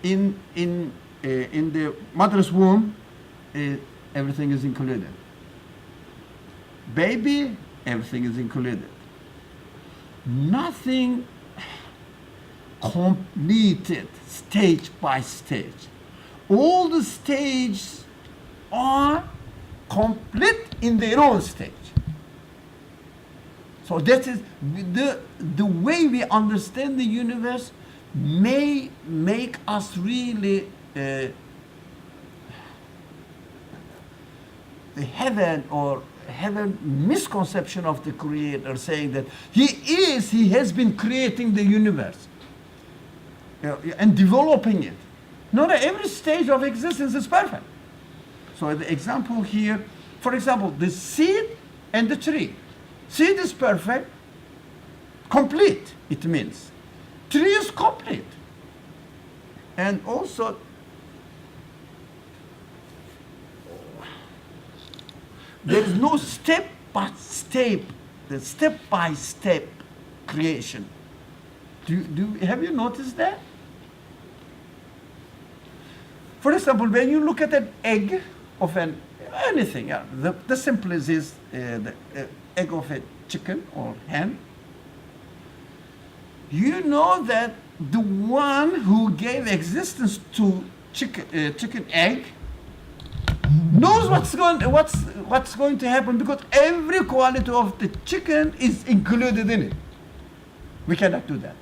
in the mother's womb, everything is included. Baby, everything is included. Nothing completed stage by stage. All the stages are complete in their own stage. So that is the way we understand the universe may make us really have a misconception of the Creator, saying that he has been creating the universe and developing it. Not every stage of existence is perfect. So the example here, for example, the seed and the tree. Seed is perfect, complete, it means. Tree is complete. And also, there is no step-by-step creation. Have you noticed that? For example, when you look at an egg of anything, the simplest is the egg of a chicken or hen. You know that the one who gave existence to chicken egg knows what's going to happen, because every quality of the chicken is included in it. We cannot do that.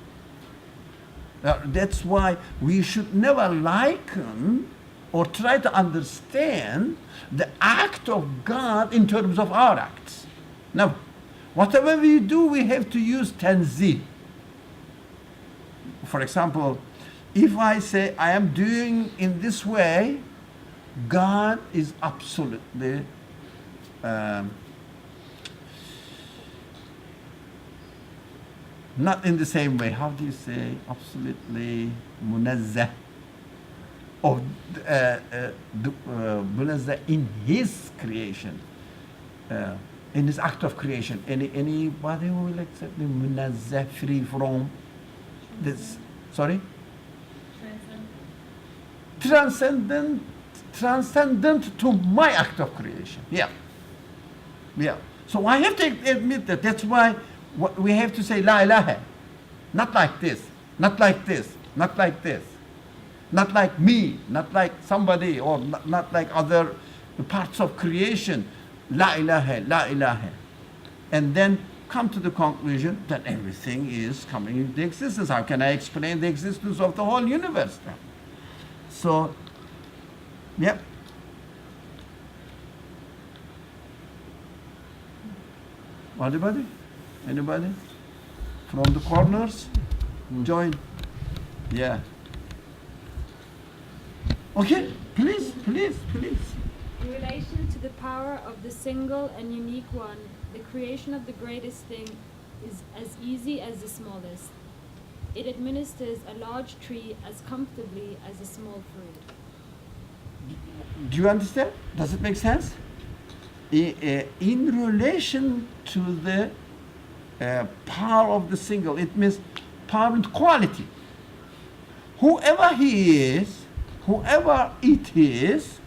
That's why we should never liken or try to understand the act of God in terms of our acts. Now, whatever we do, we have to use tanzih. For example, if I say I am doing in this way, God is absolutely not in the same way. How do you say absolutely munazzah? Of munazzah in His creation, in His act of creation. Anybody who will accept the munazzah, free from this? Sorry. Transcendent to my act of creation. Yeah. So I have to admit that. That's why we have to say La ilaha. Not like this, not like this, not like this, not like me, not like somebody, or not like other parts of creation. La ilaha, la ilaha. And then come to the conclusion that everything is coming into existence. How can I explain the existence of the whole universe then? So, yep. Anybody? Anybody? From the corners? Join. Yeah. Okay, please. In relation to the power of the single and unique one, the creation of the greatest thing is as easy as the smallest. It administers a large tree as comfortably as a small fruit. Do you understand? Does it make sense? in relation to the power of the single. It means power and quality. Whoever he is, whoever it is,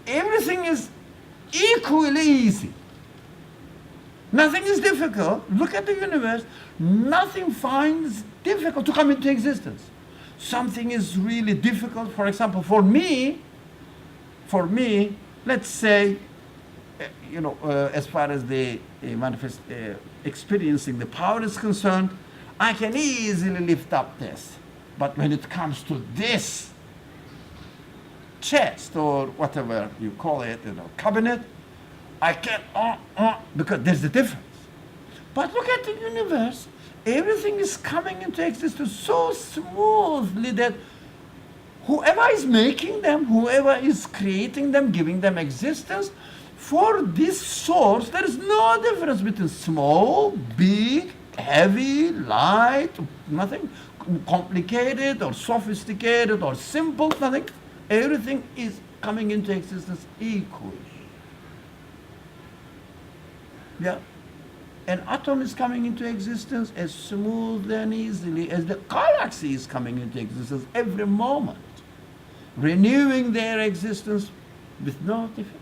everything is equally easy. Nothing is difficult. Look at the universe. Nothing finds difficult to come into existence. Something is really difficult. For example, for me, let's say, as far as the experiencing the power is concerned, I can easily lift up this. But when it comes to this chest or whatever you call it, cabinet, I can't, because there's a difference. But look at the universe. Everything is coming into existence so smoothly that whoever is making them, whoever is creating them, giving them existence, for this source, there is no difference between small, big, heavy, light, nothing complicated or sophisticated or simple, nothing. Everything is coming into existence equally. Yeah. An atom is coming into existence as smooth and easily as the galaxy is coming into existence every moment, renewing their existence with no difficulty.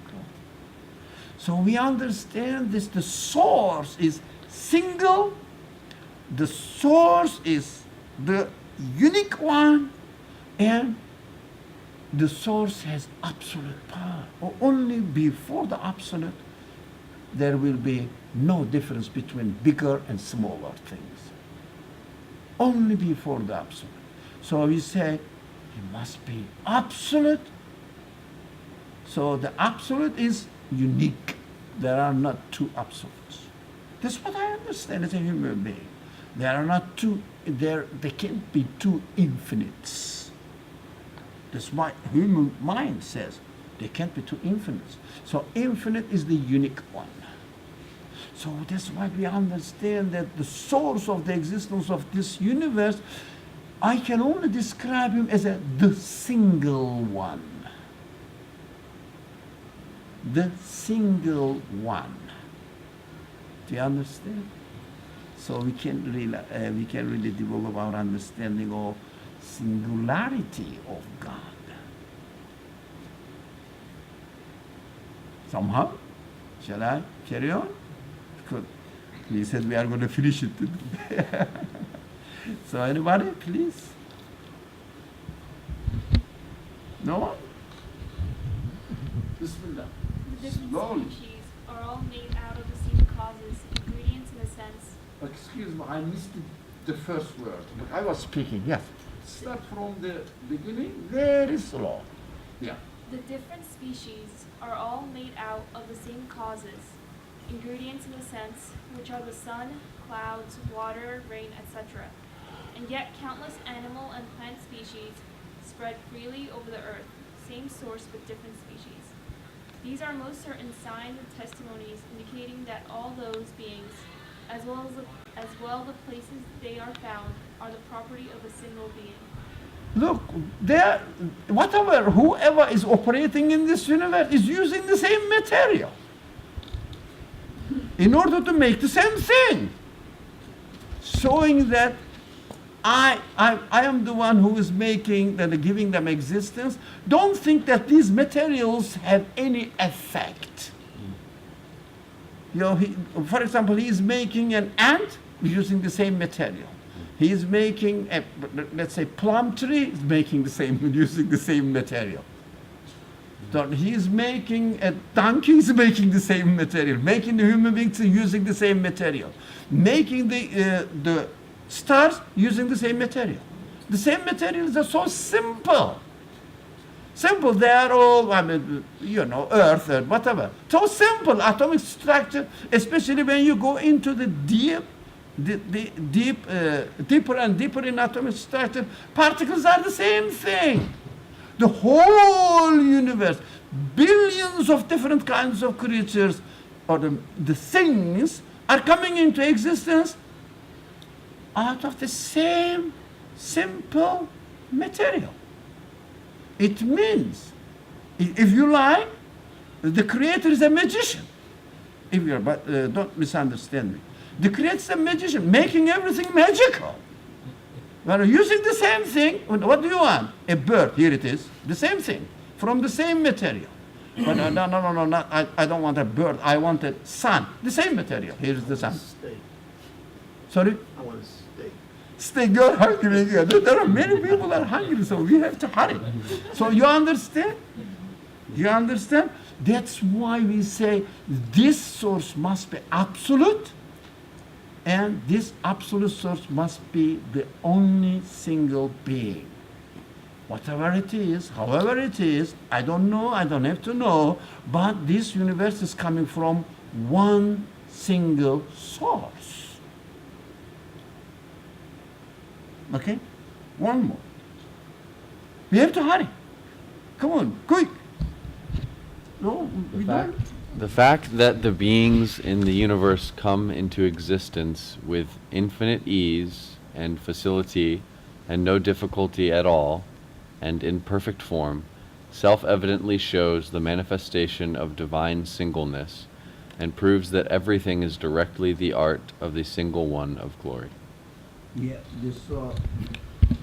So we understand this, the source is single, the source is the unique one, and the source has absolute power. Only before the absolute, there will be no difference between bigger and smaller things. Only before the absolute. So we say it must be absolute. So the absolute is unique. There are not two absolutes. That's what I understand as a human being. There are not two, there can't be two infinites. That's why human mind says there can't be two infinites. So infinite is the unique one. So that's why we understand that the source of the existence of this universe, I can only describe him as the single one. The single one. Do you understand? So we can really develop our understanding of singularity of God. Somehow, shall I carry on? Because we said we are going to finish it today. So anybody, please? No one? Bismillah. The different Slowly. species are all made out of the same causes, ingredients in a sense. Excuse me, I missed the first word. But I was speaking, yes. Start from the beginning, very slow. Yeah. The different species are all made out of the same causes, ingredients in a sense, which are the sun, clouds, water, rain, etc. And yet countless animal and plant species spread freely over the earth, same source but different species. These are most certain signs and testimonies indicating that all those beings, as well the places they are found, are the property of a single being. Look, whoever is operating in this universe is using the same material in order to make the same thing, showing that I am the one who is making and giving them existence. Don't think that these materials have any effect. For example, he is making an ant using the same material. He is making let's say plum tree is making the same using the same material. So he is making a donkey is making the same material. Making the human beings using the same material. Making the stars using the same material. The same materials are so simple. Simple, they are all, Earth and whatever. So simple, atomic structure, especially when you go into the deeper and deeper in atomic structure, particles are the same thing. The whole universe, billions of different kinds of creatures, or the things, are coming into existence out of the same simple material. It means, if you like, the creator is a magician. If you're, but don't misunderstand me. The creator is a magician, making everything magical. Well, using the same thing. What do you want? A bird. Here it is. The same thing, from the same material. But no, not, I don't want a bird. I want a sun. The same material. Here's the sun. Steak. Sorry? I want a steak. Stay, you're hungry. There are many people that are hungry, so we have to hurry. So you understand? You understand? That's why we say this source must be absolute, and this absolute source must be the only single being. Whatever it is, however it is, I don't know, I don't have to know, but this universe is coming from one single source. Okay? One more. We have to hurry. Come on, quick. No, we don't. The fact that the beings in the universe come into existence with infinite ease and facility and no difficulty at all, and in perfect form, self-evidently shows the manifestation of divine singleness, and proves that everything is directly the art of the single one of glory. Yeah, this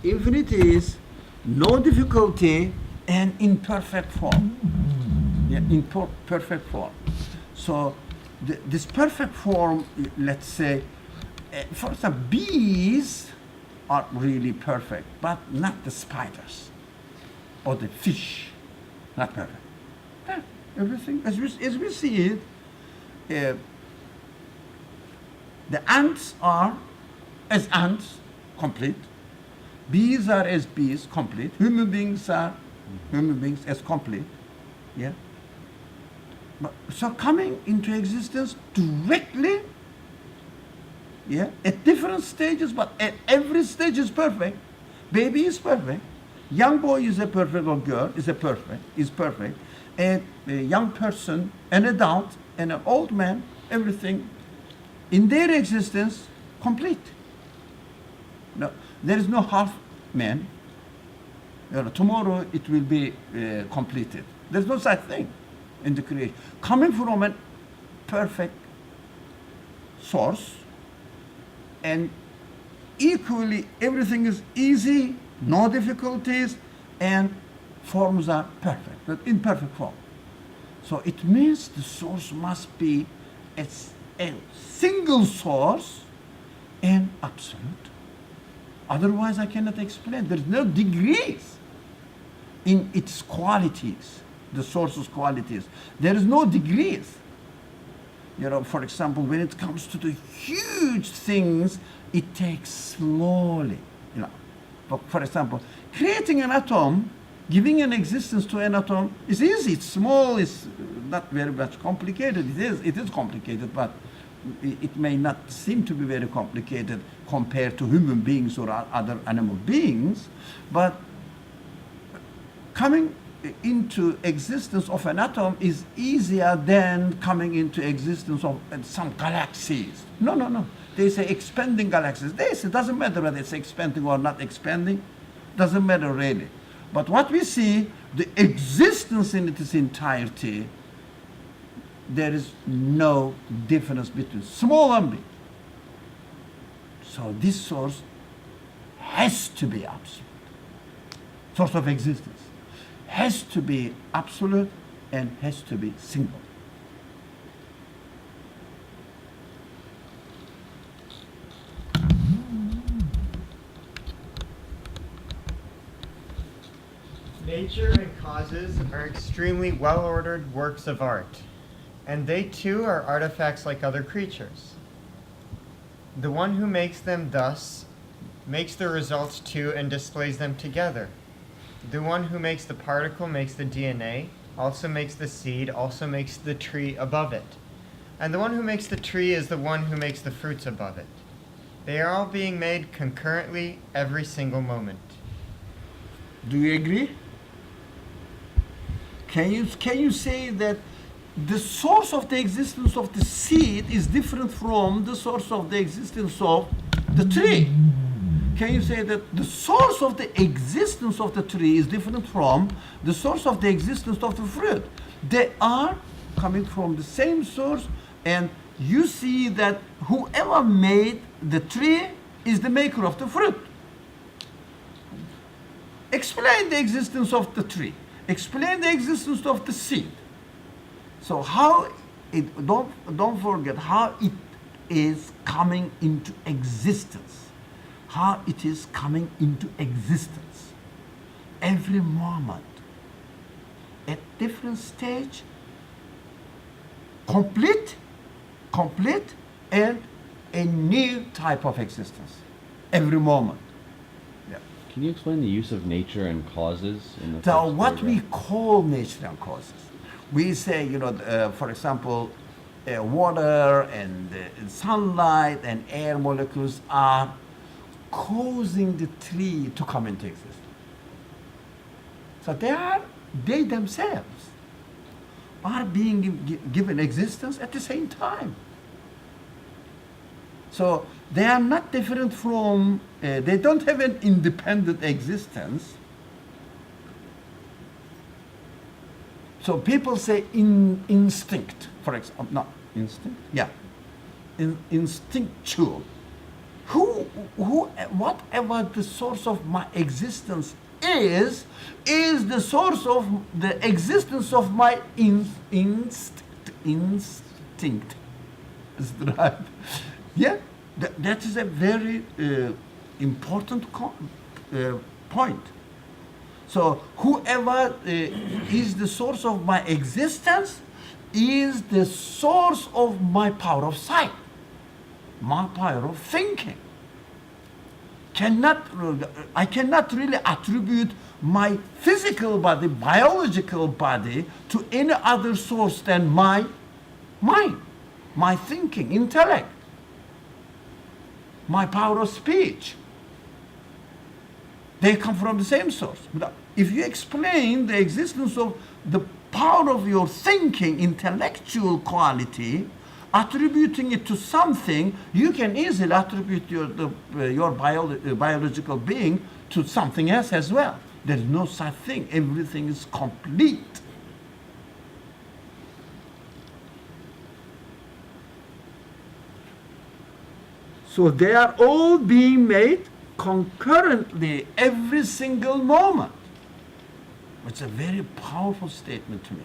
infinite is no difficulty and in perfect form. Yeah, in perfect form. So this perfect form, let's say, for example, bees are really perfect, but not the spiders or the fish, not perfect. Yeah, everything, as we see it, the ants are as ants, complete. Bees are as bees, complete. Human beings are human beings as complete. Yeah. But, so coming into existence directly, yeah, at different stages, but at every stage is perfect. Baby is perfect. Young boy is a perfect, or girl is perfect. And a young person, an adult, and an old man, everything in their existence complete. No, there is no half man. Tomorrow it will be completed. There's no such thing in the creation. Coming from a perfect source, and equally everything is easy, no difficulties, and forms are perfect, but in perfect form. So it means the source must be a single source and absolute. Otherwise, I cannot explain. There's no degrees in its qualities, the source's qualities. There is no degrees. For example, when it comes to the huge things, it takes slowly. For example, creating an atom, giving an existence to an atom is easy. It's small. It's not very much complicated. It is complicated, but it may not seem to be very complicated compared to human beings or other animal beings. But coming into existence of an atom is easier than coming into existence of some galaxies. No. They say expanding galaxies. They say it doesn't matter whether it's expanding or not expanding. Doesn't matter really. But what we see, the existence in its entirety, there is no difference between small and big. So this source has to be absolute. Source of existence has to be absolute and has to be single. Nature and causes are extremely well-ordered works of art, and they too are artifacts like other creatures. The one who makes them thus makes the results too and displays them together. The one who makes the particle makes the DNA, also makes the seed, also makes the tree above it. And the one who makes the tree is the one who makes the fruits above it. They are all being made concurrently every single moment. Do you agree? Can you say that the source of the existence of the seed is different from the source of the existence of the tree? can you say that the source of the existence of the tree is different from the source of the existence of the fruit? They are coming from the same source, and you see that whoever made the tree is the maker of the fruit. Explain the existence of the tree. Explain the existence of the seed. So how it, don't forget how it is coming into existence. How it is coming into existence. Every moment, at different stage, complete, and a new type of existence. Every moment. Yeah. Can you explain the use of nature and causes in the So first what we paragraph? call natural causes, we say, for example, water and sunlight and air molecules are causing the tree to come into existence. So they themselves are being given existence at the same time. So they are not different from, they don't have an independent existence. So people say instinct, for example, not instinct, yeah, instinctual. Whatever the source of my existence is the source of the existence of my instinct. Is that right? Yeah, that is a very important point. So whoever is the source of my existence is the source of my power of sight, my power of thinking. I cannot really attribute my physical body, biological body, to any other source than my mind, my thinking, intellect, my power of speech. They come from the same source. But if you explain the existence of the power of your thinking, intellectual quality, attributing it to something, you can easily attribute your biological being to something else as well. There is no such thing. Everything is complete. So they are all being made concurrently every single moment. It's a very powerful statement to me.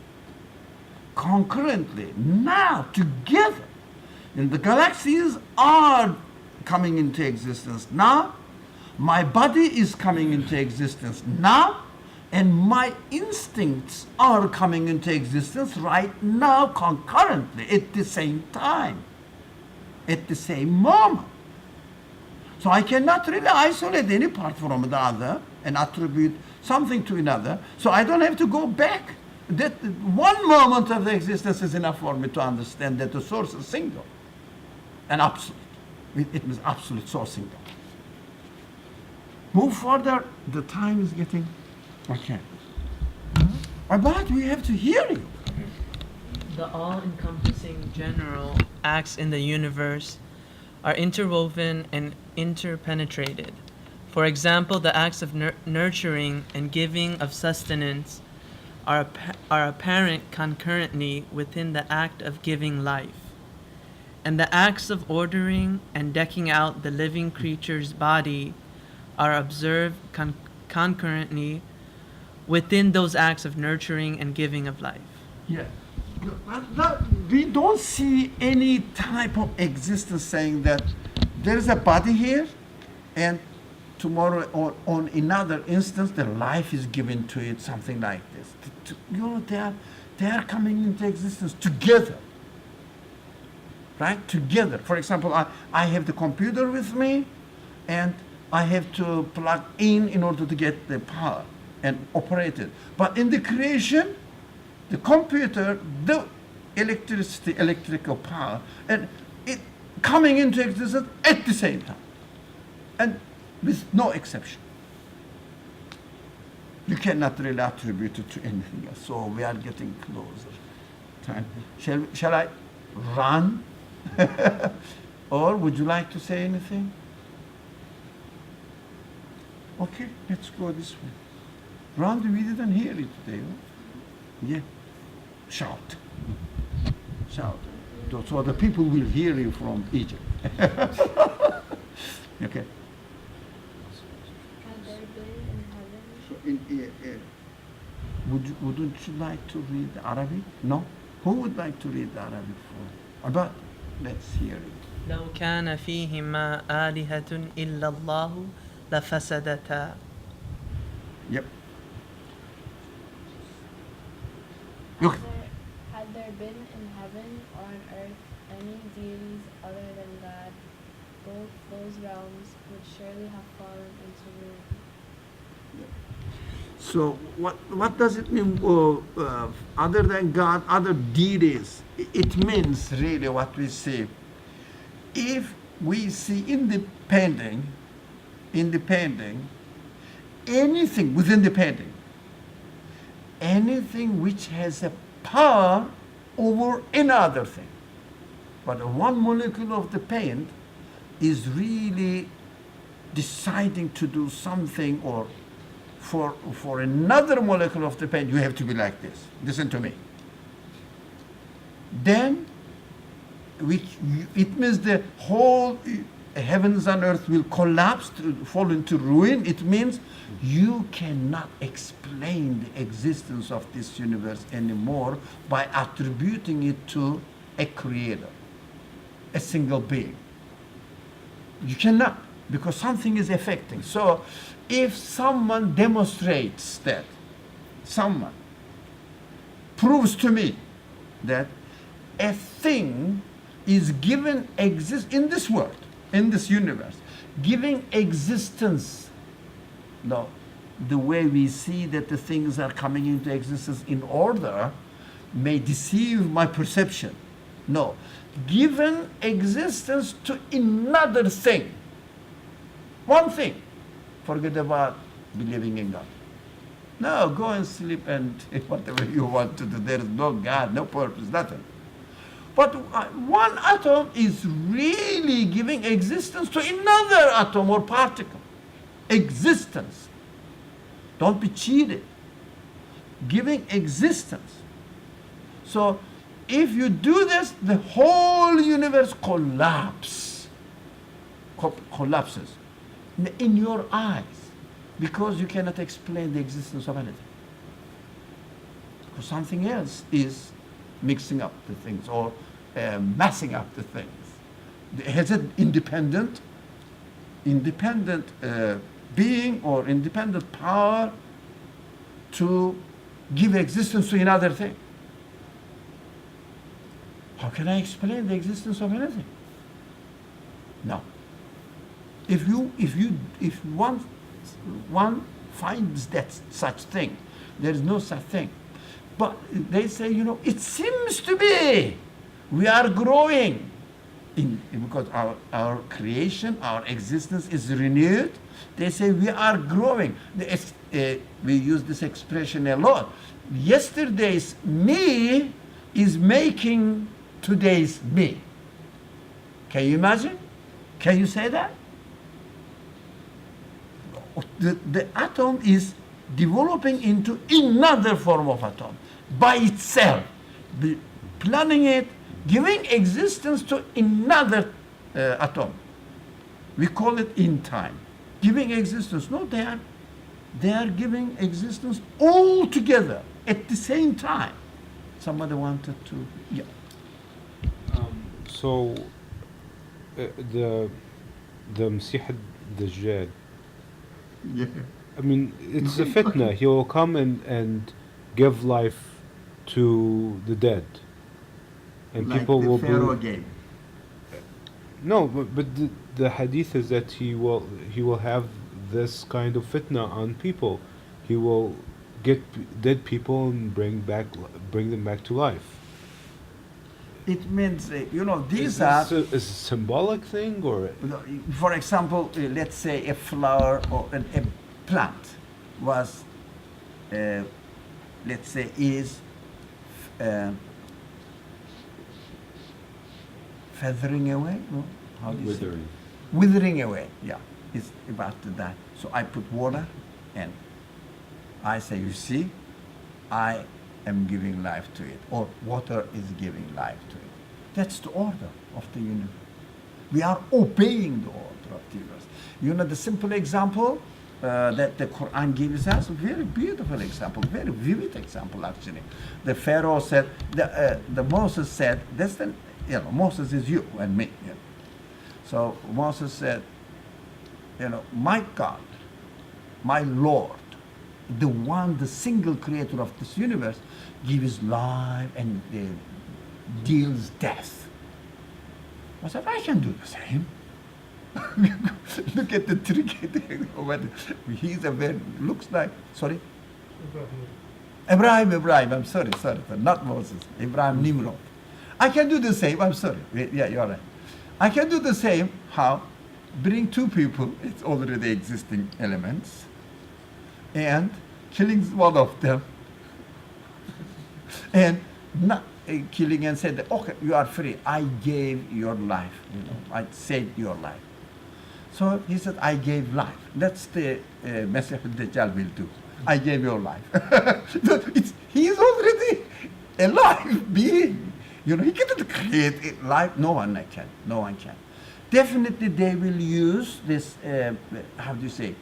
Concurrently, now, together. And the galaxies are coming into existence now. My body is coming into existence now. And my instincts are coming into existence right now, concurrently, at the same time, at the same moment. So I cannot really isolate any part from the other and attribute something to another. So I don't have to go back. That one moment of the existence is enough for me to understand that the source is single and absolute. It means absolute source single. Move further. The time is getting okay. But we have to hear you. The all-encompassing general acts in the universe are interwoven and interpenetrated. For example, the acts of nurturing and giving of sustenance are apparent concurrently within the act of giving life. And the acts of ordering and decking out the living creature's body are observed concurrently within those acts of nurturing and giving of life. Yeah. We don't see any type of existence saying that there is a body here and tomorrow or on another instance the life is given to it, something like this. They are coming into existence together. Right? Together. For example, I have the computer with me and I have to plug in order to get the power and operate it. But in the creation, the computer, the electricity, electrical power, and it coming into existence at the same time. And with no exception. You cannot really attribute it to anything else. So we are getting closer. Time. Shall I run? Or would you like to say anything? Okay, let's go this way. Randy, we didn't hear it today. Huh? Yeah. Shout. Shout. So the people will hear you from Egypt. Okay. Had there been in heaven? So wouldn't you like to read Arabic? No? Who would like to read Arabic for? But let's hear it. لو كان فيهما آلهة إلا الله لفسدتا. Yep. Had there been in heaven or on earth any deities other than God, both those realms would surely have fallen into ruin. So what does it mean, other than God, other deities? It means really what we see. If we see independent, anything with independent, anything which has a power over another thing. But one molecule of the paint is really deciding to do something, or for another molecule of the paint, you have to be like this. Listen to me. Then, it means the whole heavens and earth will collapse, fall into ruin. It means you cannot explain the existence of this universe anymore by attributing it to a creator, a single being. You cannot, because something is affecting. So if someone demonstrates that, someone proves to me that a thing is given exist in this world, in this universe, giving existence. No, the way we see that the things are coming into existence in order may deceive my perception. No, given existence to another thing. One thing. Forget about believing in God. No, go and sleep and whatever you want to do. There is no God, no purpose, nothing. But one atom is really giving existence to another atom or particle. Existence. Don't be cheated. Giving existence. So if you do this, the whole universe collapses in your eyes, because you cannot explain the existence of anything. Because something else is mixing up the things, or messing up the things. Has an independent being or independent power to give existence to another thing. How can I explain the existence of anything? No. If one finds that such thing, there is no such thing. But they say, it seems to be we are growing because our creation, our existence is renewed. They say we are growing. We use this expression a lot. Yesterday's me is making today's me. Can you imagine? Can you say that? The atom is developing into another form of atom by itself, planning it, giving existence to another atom. We call it in time. Giving existence. No, they are giving existence all together at the same time. Somebody wanted to, yeah. So the Masih ad-Dajjal, Yeah. I mean, it's a fitna. He will come and give life to the dead, and Like people the will Pharaoh believe. game. No, but the hadith is that he will have this kind of fitna on people. He will get dead people and bring them back to life. It means, these Is are, this a symbolic thing, or for example, let's say a flower or a plant was, let's say, is feathering away. No? How do you say? Withering. Withering away, yeah. is about to die. So I put water and I say, you see, I am giving life to it, or water is giving life to it. That's the order of the universe. We are obeying the order of the universe. You know, the simple example that the Quran gives us, a very beautiful example, very vivid example actually. The Pharaoh said, the Moses said, that's the, you know, Moses is you and me. You know. So Moses said, you know, my God, my Lord, the one, the single creator of this universe, gives life and deals death. I said, I can do the same. Look at the trick. He's a very, looks like, sorry? Ibrahim, I'm sorry, not Moses. Ibrahim Nimrod. I can do the same, I'm sorry. Yeah, you're right. I can do the same, how? Bring two people, it's already existing elements, and killing one of them, and not killing and said, okay, you are free. I gave your life, you know, I saved your life. So he said, I gave life. That's the Messiah al-Dajjal will do. I gave your life. He is already a live being. You know, he cannot create life. No one can. No one can. Definitely they will use this, how do you say,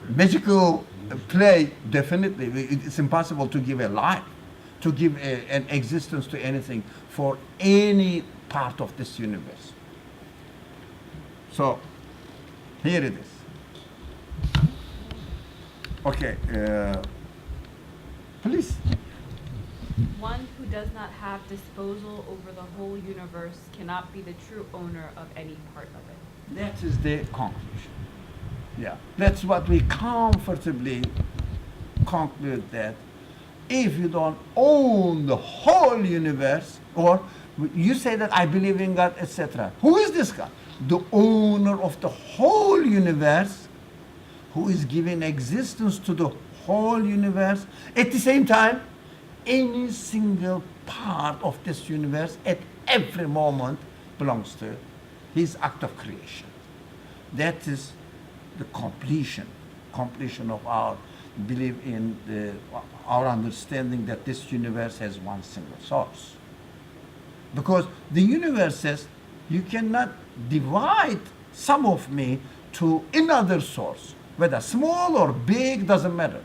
magical play. Definitely. It's impossible to give a life, to give an existence to anything for any part of this universe. So, here it is. Okay, please. One who does not have disposal over the whole universe cannot be the true owner of any part of it. That is the conclusion. Yeah, that's what we comfortably conclude, that if you don't own the whole universe, or you say that I believe in God, etc. Who is this God? The owner of the whole universe, who is giving existence to the whole universe. At the same time, any single part of this universe at every moment belongs to his act of creation. That is the completion of our belief in our understanding that this universe has one single source. Because the universe says, you cannot divide some of me to another source, whether small or big, doesn't matter.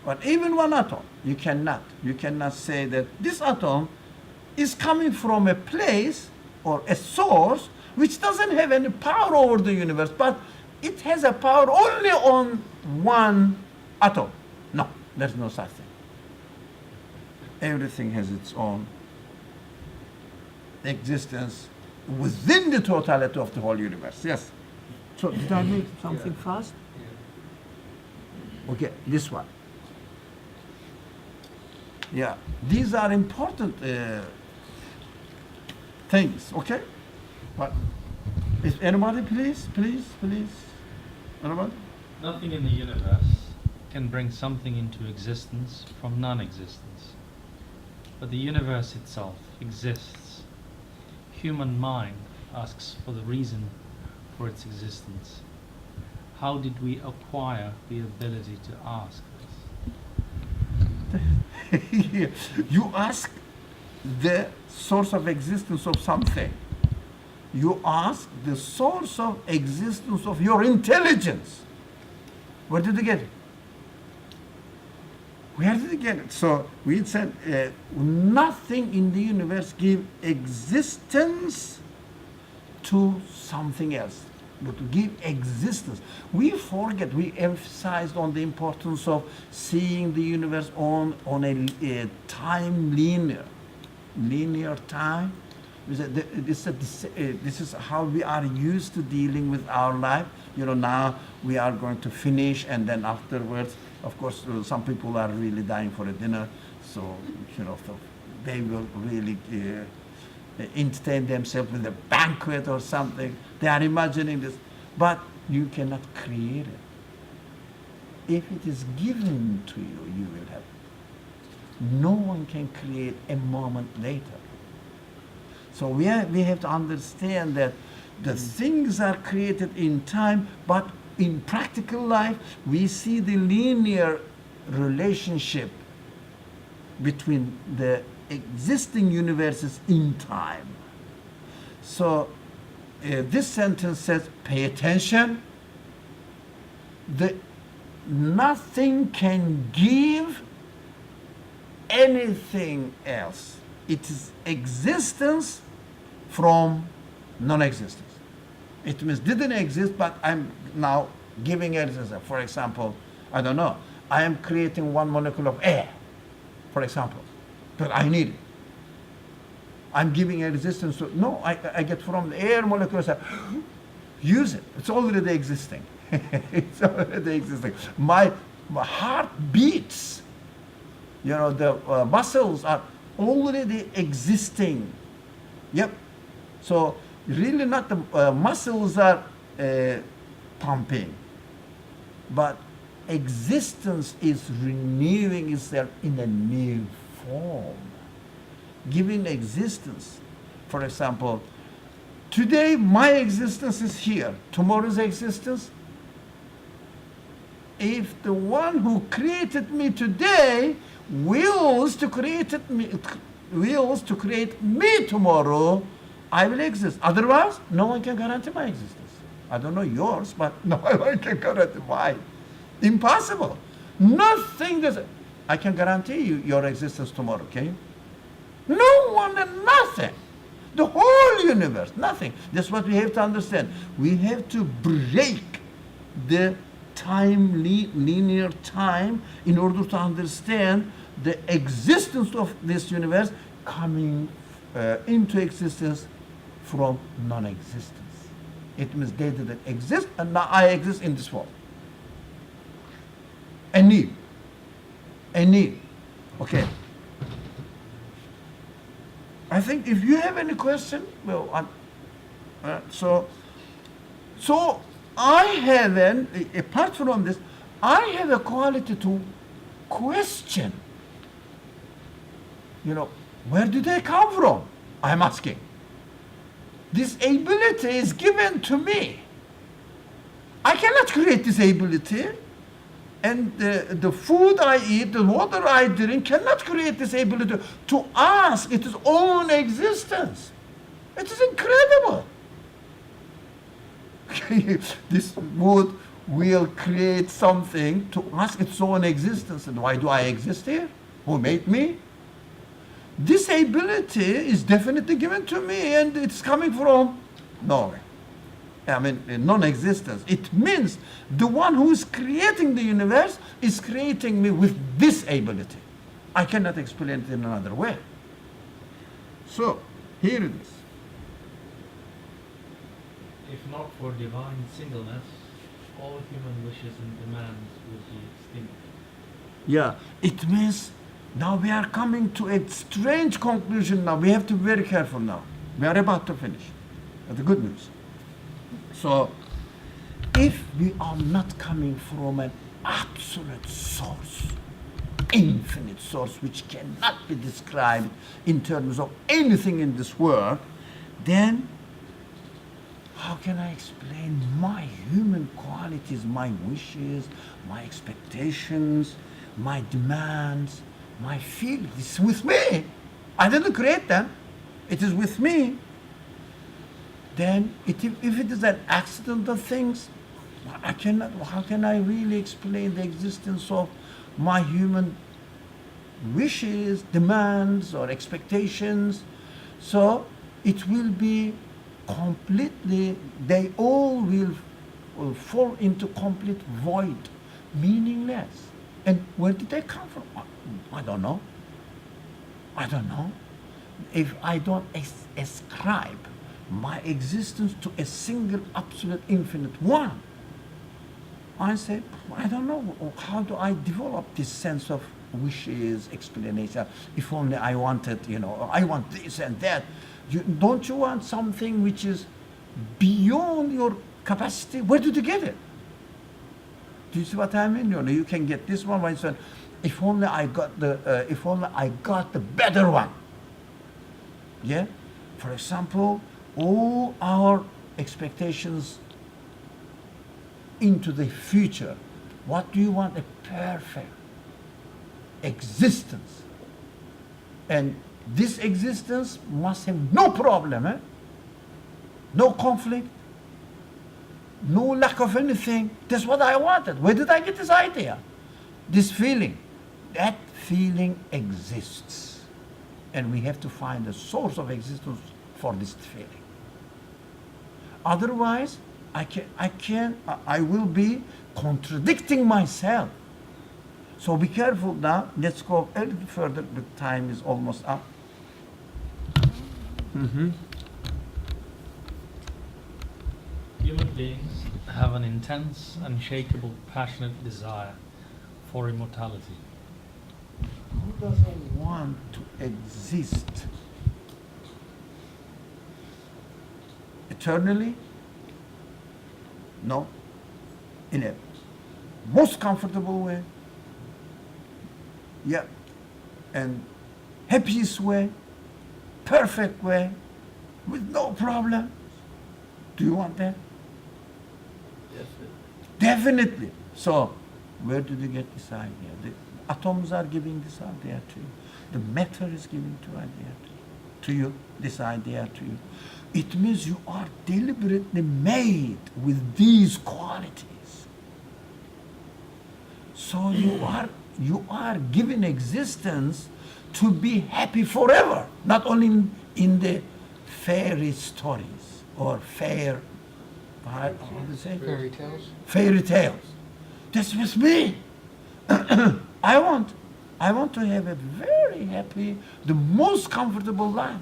But even one atom, you cannot say that this atom is coming from a place or a source which doesn't have any power over the universe, but it has a power only on one atom. No, there's no such thing. Everything has its own existence within the totality of the whole universe. Yes. So did I make something fast? Okay, this one. Yeah, these are important things. Okay, but is anybody, please, anybody? Nothing in the universe can bring something into existence from non-existence, but the universe itself exists. Human mind asks for the reason for its existence. How did we acquire the ability to ask this? You ask the source of existence of something. You ask the source of existence of your intelligence. Where did you get it? Where did you get it? So we said nothing in the universe gives existence to something else. But to give existence. We forget, we emphasized on the importance of seeing the universe on a time linear time. This is how we are used to dealing with our life. You know, now we are going to finish, and then afterwards, of course, some people are really dying for a dinner, so, you know, so they will really entertain themselves with a banquet or something. They are imagining this, but you cannot create it. If it is given to you, you will have it. No one can create a moment later. So we have to understand that The things are created in time, but in practical life, we see the linear relationship between the existing universes in time. So this sentence says, pay attention. Nothing can give anything else. It is existence from non-existence. It means didn't exist, but I'm now giving existence. For example, I don't know, I am creating one molecule of air, for example, but I need it. I'm giving existence to, no, I get from the air molecules, use it. It's already existing. It's already existing. My heart beats. You know, the muscles are already existing. Yep. So really not the muscles are pumping, but existence is renewing itself in a new form, giving existence. For example, today my existence is here, tomorrow's existence. If the one who created me today wills to create me tomorrow, I will exist. Otherwise, no one can guarantee my existence. I don't know yours, but no one can guarantee mine. Impossible. Nothing does. I can guarantee you your existence tomorrow, okay? No one and nothing. The whole universe, nothing. That's what we have to understand. We have to break the linear time in order to understand the existence of this universe coming into existence from non-existence. It means they didn't exist, and now I exist in this form. A need. Okay. I think if you have any question, well, so I have apart from this, I have a quality to question. You know, where do they come from? I'm asking. This ability is given to me. I cannot create this ability. And the food I eat, the water I drink cannot create this ability to ask its own existence. It is incredible. This wood will create something to ask its own existence. And why do I exist here? Who made me? This ability is definitely given to me, and it's coming from nowhere. I mean, non-existence. It means the one who is creating the universe is creating me with this ability. I cannot explain it in another way. So, here it is. If not for divine singleness, all human wishes and demands would be extinct. Yeah, it means now we are coming to a strange conclusion now. We have to be very careful now. We are about to finish. That's the good news. So, if we are not coming from an absolute source, infinite source, which cannot be described in terms of anything in this world, then how can I explain my human qualities, my wishes, my expectations, my demands, my feelings? It's with me. I didn't create them. It is with me. Then, if it is an accident of things, how can I really explain the existence of my human wishes, demands, or expectations? So, it will be completely, they all will fall into complete void, meaningless. And where did they come from? I don't know. If I don't ascribe my existence to a single absolute infinite one, I say, I don't know, how do I develop this sense of wishes, explanation? If only I wanted, I want this and that. Don't you want something which is beyond your capacity? Where did you get it? Do you see what I mean? You can get this one. When said, if only I got the better one. Yeah. For example, all our expectations into the future. What do you want? A perfect existence. And this existence must have no problem, no conflict, no lack of anything. That's what I wanted. Where did I get this idea? This feeling. That feeling exists. And we have to find a source of existence for this feeling. Otherwise, I will be contradicting myself. So be careful now. Let's go a little further. The time is almost up. Human beings have an intense, unshakable, passionate desire for immortality. Who doesn't want to exist eternally? No. In a most comfortable way. Yeah. And happiest way, perfect way, with no problem. Do you want that? Definitely. So, where did you get this idea? The atoms are giving this idea to you. The matter is giving to you this idea to you. It means you are deliberately made with these qualities. So you are given existence to be happy forever, not only in the fairy stories or how do you say? Fairy tales. Fairy tales. That's with me. I want to have a very happy, the most comfortable life.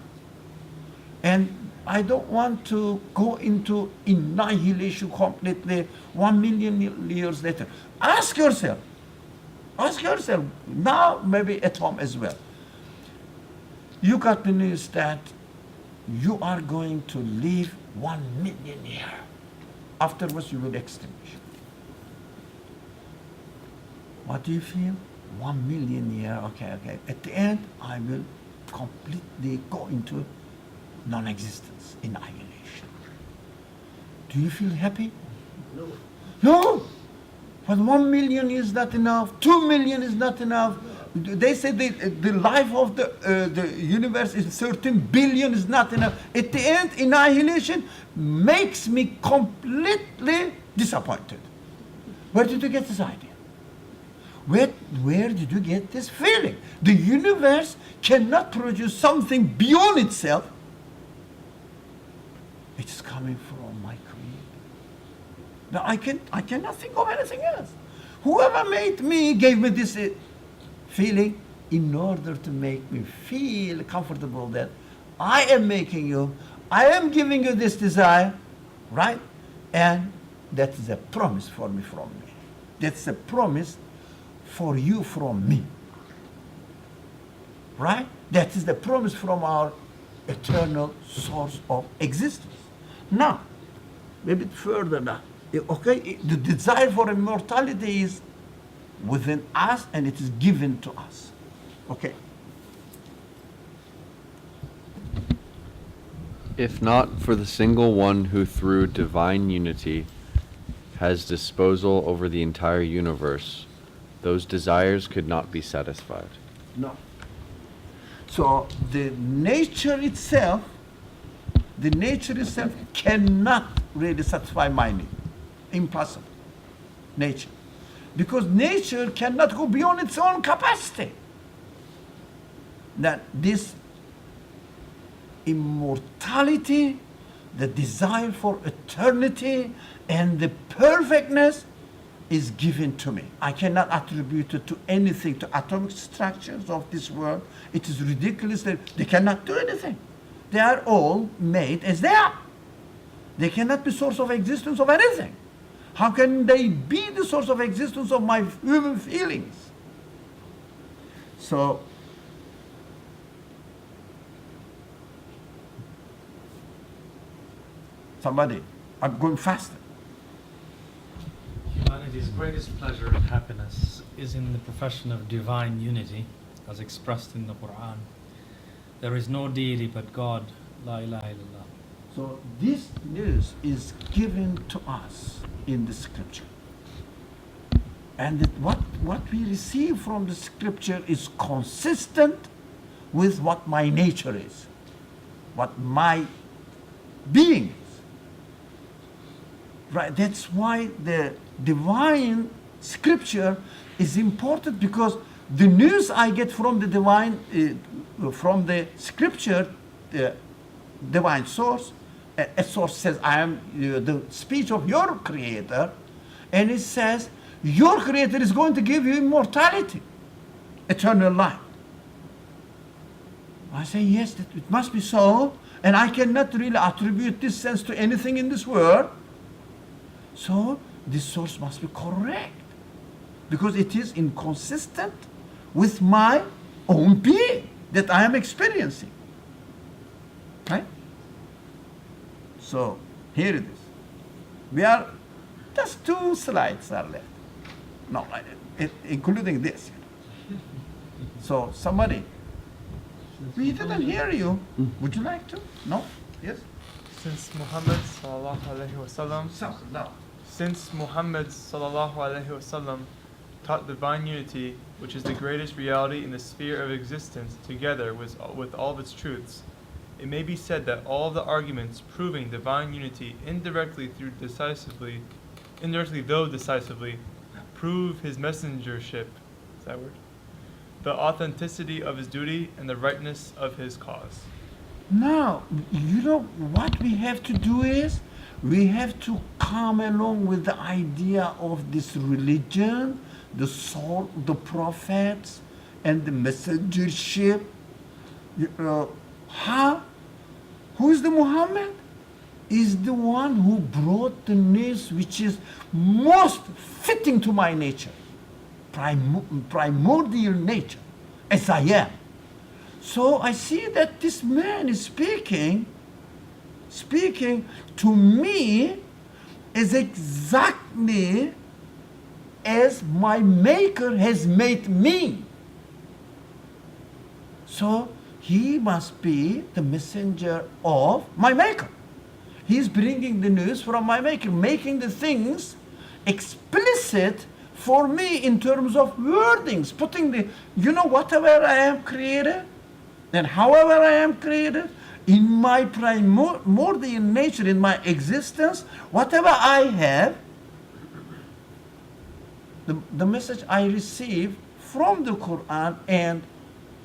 And I don't want to go into annihilation completely 1 million years later. Ask yourself, now maybe at home as well. You got the news that you are going to live 1 million years. Afterwards you will extinguish. What do you feel? 1 million years, okay. At the end, I will completely go into non-existence, annihilation. Do you feel happy? No. But 1 million is not enough. 2 million is not enough. They say the life of the universe is 13 billion is not enough. At the end, annihilation makes me completely disappointed. Where did you get this idea? Where did you get this feeling? The universe cannot produce something beyond itself. It's coming from my Creator. Now I cannot think of anything else. Whoever made me gave me this feeling in order to make me feel comfortable that I am making you, I am giving you this desire, right? And that is a promise for me from me. That's a promise for you from me. Right? That is the promise from our eternal source of existence. Now, maybe further now. Okay, the desire for immortality is within us and it is given to us. Okay. If not for the single one who through divine unity has disposal over the entire universe, those desires could not be satisfied. No. So the nature itself cannot really satisfy my need. Impossible. Nature. Because nature cannot go beyond its own capacity. That this immortality, the desire for eternity, and the perfectness is given to me. I cannot attribute it to anything, to atomic structures of this world. It is ridiculous that they cannot do anything. They are all made as they are. They cannot be source of existence of anything. How can they be the source of existence of my human feelings? So, somebody, I'm going faster. Humanity's greatest pleasure and happiness is in the profession of divine unity, as expressed in the Quran. There is no deity but God, La ilaha illallah. So this news is given to us in the scripture. And what we receive from the scripture is consistent with what my nature is, what my being is. Right? That's why the divine scripture is important, because the news I get from the divine, from the scripture, divine source, a source says, I am the speech of your creator, and it says, your creator is going to give you immortality, eternal life. I say, yes, it must be so, and I cannot really attribute this sense to anything in this world. So this source must be correct, because it is inconsistent with my own being that I am experiencing. Right? So here it is. We are just 2 slides are left. No, including this. So somebody, we didn't hear you. Would you like to? No? Yes? Since Muhammad sallallahu alaihi wasallam, No. since Muhammad sallallahu alaihi wasallam taught divine unity, which is the greatest reality in the sphere of existence, together with all of its truths, it may be said that all the arguments proving divine unity indirectly though decisively, prove his messengership, is that word? The authenticity of his duty and the rightness of his cause. Now, you know what we have to do is, we have to come along with the idea of this religion, the soul, the prophets, and the messengership. Who is the Muhammad? Is the one who brought the news which is most fitting to my nature, primordial nature, as I am. So I see that this man is speaking to me as exactly as my maker has made me. So he must be the messenger of my maker. He's bringing the news from my maker, making the things explicit for me in terms of wordings, putting whatever I am created, and however I am created, in my primordial nature, in my existence, whatever I have, the message I receive from the Quran and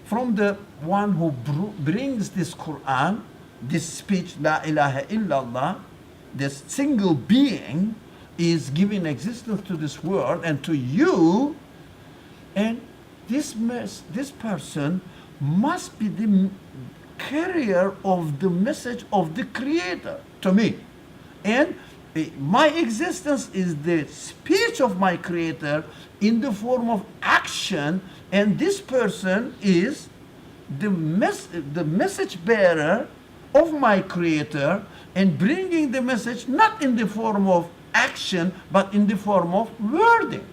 from the one who brings this Quran, this speech, La ilaha illallah, this single being is giving existence to this world and to you, and this person must be the carrier of the message of the Creator to me. And my existence is the speech of my Creator in the form of action, and this person is the message bearer of my Creator, and bringing the message not in the form of action but in the form of wording.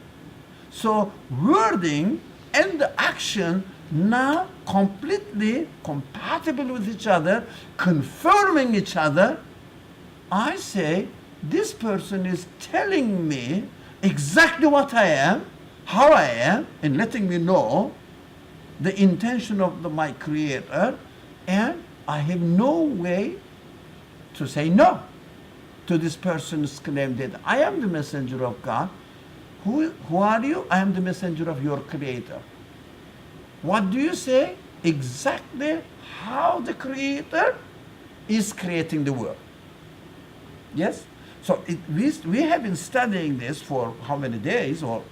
So wording and the action now completely compatible with each other, confirming each other. I say this person is telling me exactly what I am, how I am, and letting me know the intention of my Creator, and I have no way to say no to this person's claim that I am the messenger of God. Who are you? I am the messenger of your Creator. What do you say? Exactly how the Creator is creating the world. Yes? So we have been studying this for how many days or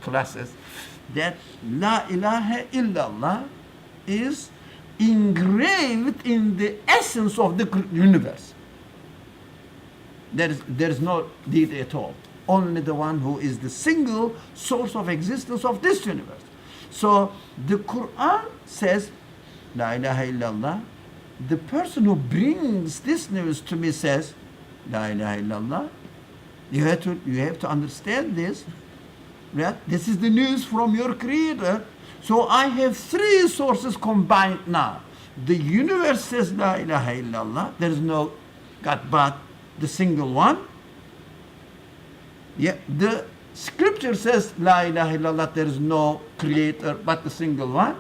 classes, that La ilaha illallah is engraved in the essence of the universe. There is no deity at all. Only the one who is the single source of existence of this universe. So the Quran says, La ilaha illallah. The person who brings this news to me says, La ilaha illallah. You have to understand this. Right? This is the news from your Creator. So I have 3 sources combined now. The universe says La ilaha illallah. There is no God but the single one. Yeah, the scripture says La ilaha illallah. There is no creator but the single one.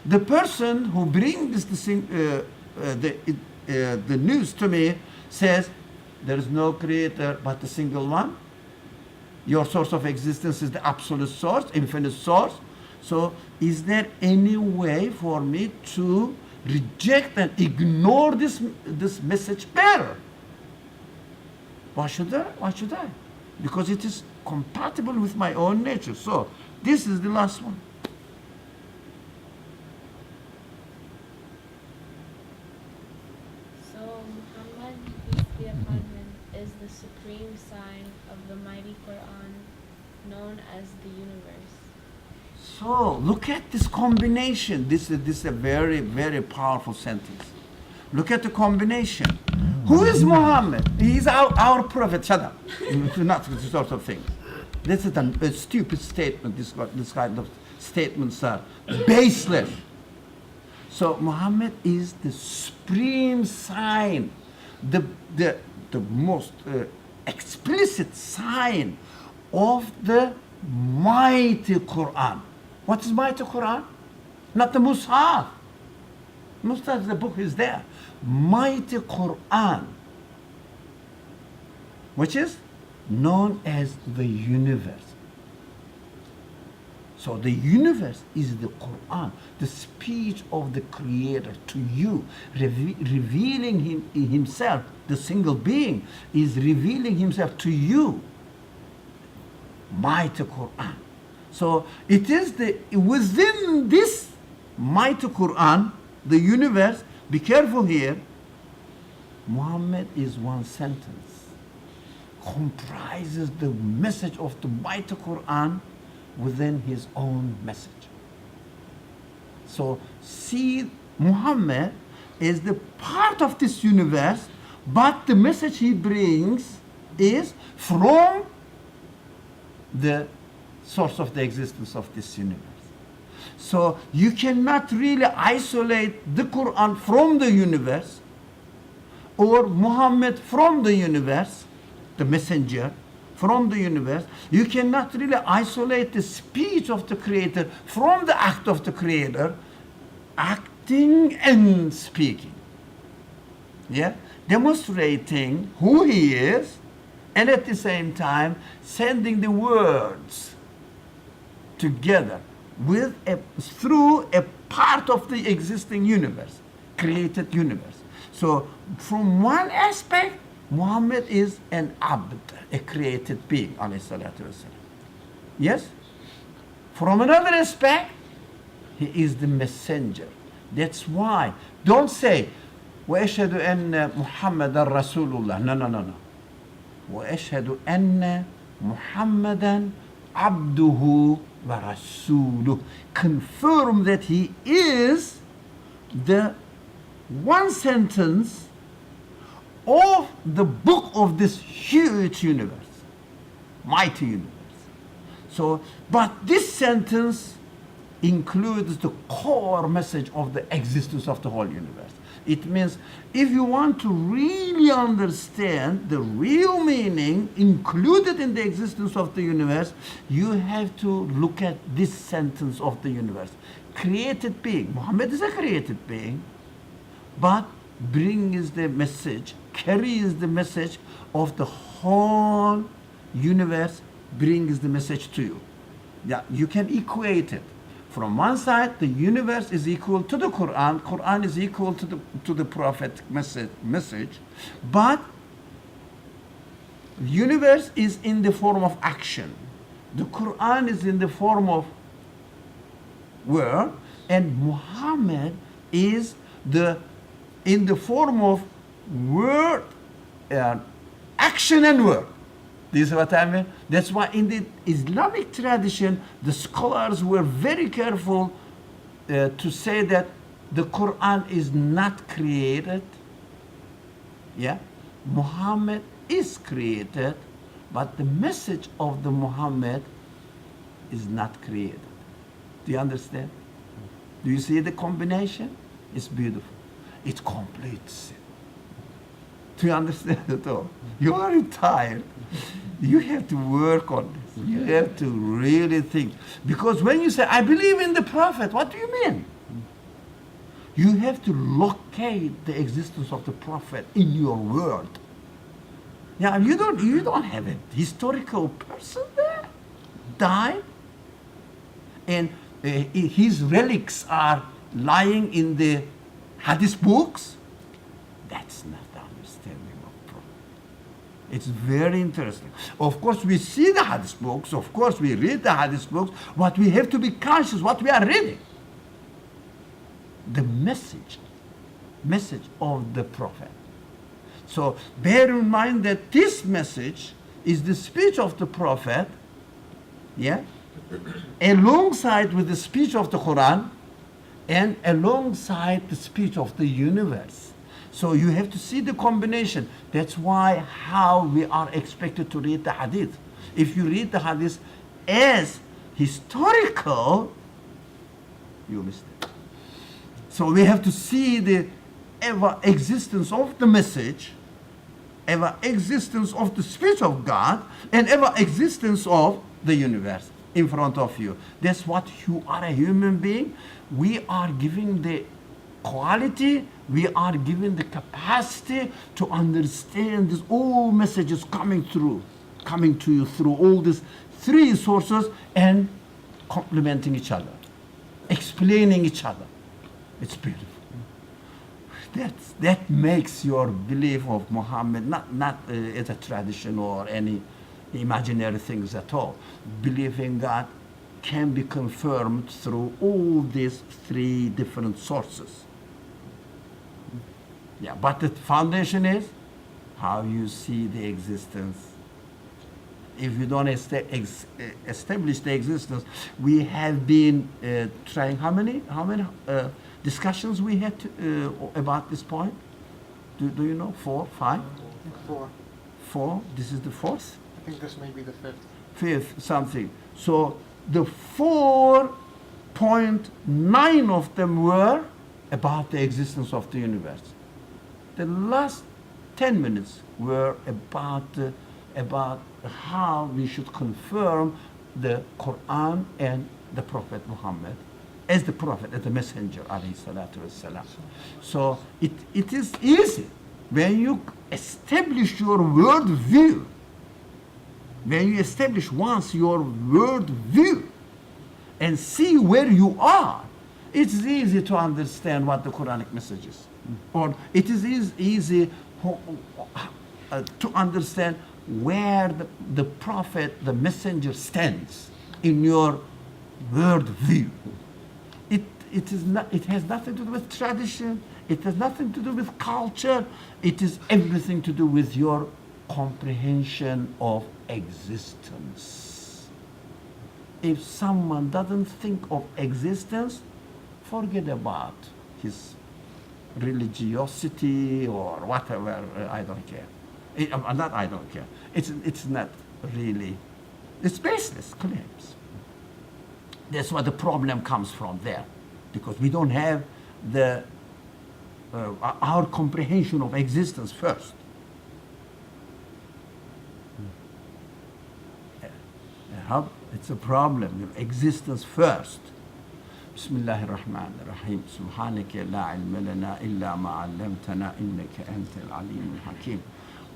The person who brings the news to me says there is no creator but the single one. Your source of existence is the absolute source, infinite source. So is there any way for me to reject and ignore this message bearer? Why should I? Why should I? Because it is compatible with my own nature. So this is the last one. So Muhammad, peace be upon him, is the supreme sign of the mighty Quran, known as the universe. So look at this combination. This is a very, very powerful sentence. Look at the combination. Who is Muhammad? He is our prophet. Shut up. Not this sort of thing. This is a stupid statement. This kind of statements are baseless. So Muhammad is the supreme sign, the most explicit sign of the mighty Quran. What is mighty Quran? Not the Mus'haf. Mus'haf, the book is there. Mighty Quran, which is known as the universe. So the universe is the Quran, the speech of the Creator to you, revealing himself. The single being is revealing himself to you. Mighty Quran. So it is within this mighty Quran, the universe. Be careful here. Muhammad is one sentence, comprises the message of the mighty Quran within his own message. So see, Muhammad is the part of this universe, but the message he brings is from the source of the existence of this universe. So you cannot really isolate the Quran from the universe or Muhammad from the universe, the messenger from the universe. You cannot really isolate the speech of the Creator from the act of the Creator, acting and speaking. Yeah? Demonstrating who he is and at the same time sending the words together through a part of the existing universe, created universe. So from one aspect, Muhammad is an abd, a created being, alayhi salatu wasalam. Yes? From another aspect, he is the messenger. That's why, don't say, وَأَشْهَدُ أَنَّ مُحَمَّدًا رَسُولُ اللَّهِ. No, no, no, no. وَأَشْهَدُ أَنَّ مُحَمَّدًا عَبْدُهُ وَرَسُولُهُ. Confirm that he is the one sentence of the book of this huge universe, mighty universe. So, but this sentence includes the core message of the existence of the whole universe. It means if you want to really understand the real meaning included in the existence of the universe, you have to look at this sentence of the universe. Created being. Muhammad is a created being, but brings the message, carries the message of the whole universe, brings the message to you. Yeah, you can equate it. From one side, the universe is equal to the Quran. Quran is equal to the prophet message, but the universe is in the form of action. The Quran is in the form of word, and Muhammad is in the form of word, action and word. This is what I mean. That's why in the Islamic tradition, the scholars were very careful to say that the Quran is not created. Yeah, Muhammad is created, but the message of the Muhammad is not created. Do you understand? Do you see the combination? It's beautiful. It completes it. Do you understand it all? You are tired. You have to work on this. You have to really think. Because when you say, I believe in the Prophet, what do you mean? You have to locate the existence of the Prophet in your world. Yeah, you don't have a historical person there died, and his relics are lying in the hadith books. That's not the understanding of Prophet. It's very interesting. Of course, we see the hadith books. Of course, we read the hadith books. But we have to be conscious what we are reading. The message of the Prophet. So bear in mind that this message is the speech of the Prophet, yeah, alongside with the speech of the Quran and alongside the speech of the universe. So you have to see the combination. That's why how we are expected to read the hadith. If you read the hadith as historical, you missed it. So we have to see the ever existence of the message, ever existence of the speech of God, and ever existence of the universe in front of you. That's what you are, a human being. We are giving the quality, we are given the capacity to understand these all messages coming to you through all these three sources and complementing each other, explaining each other. It's beautiful. That makes your belief of Muhammad not as a tradition or any imaginary things at all. Belief in God can be confirmed through all these three different sources. Yeah, but the foundation is how you see the existence. If you don't establish the existence, we have been trying. How many discussions we had about this point? Do you know? 4, 5? 4. 4. This is the fourth. I think this may be the 5th. Fifth something. So the 4.9 of them were about the existence of the universe. The last 10 minutes were about how we should confirm the Quran and the Prophet Muhammad as the Prophet, as the messenger, alayhi salatu wassalam. So it is easy when you establish your world view. When you establish once your world view and see where you are, it's easy to understand what the Quranic message is. Or it is easy to understand where the Prophet, the messenger stands in your world view. It has nothing to do with tradition. It has nothing to do with culture. It is everything to do with your comprehension of existence. If someone doesn't think of existence, forget about his religiosity or whatever. I don't care. I don't care. It's not really. It's baseless claims. That's where the problem comes from there, because we don't have our comprehension of existence first. It's a problem. Existence first. بسم الله الرحمن الرحيم سبحانك لا علم لنا إلا ما علمتنا إنك أنت العليم الحكيم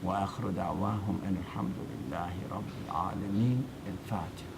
وآخر دعواهم أن الحمد لله رب العالمين. الفاتحة.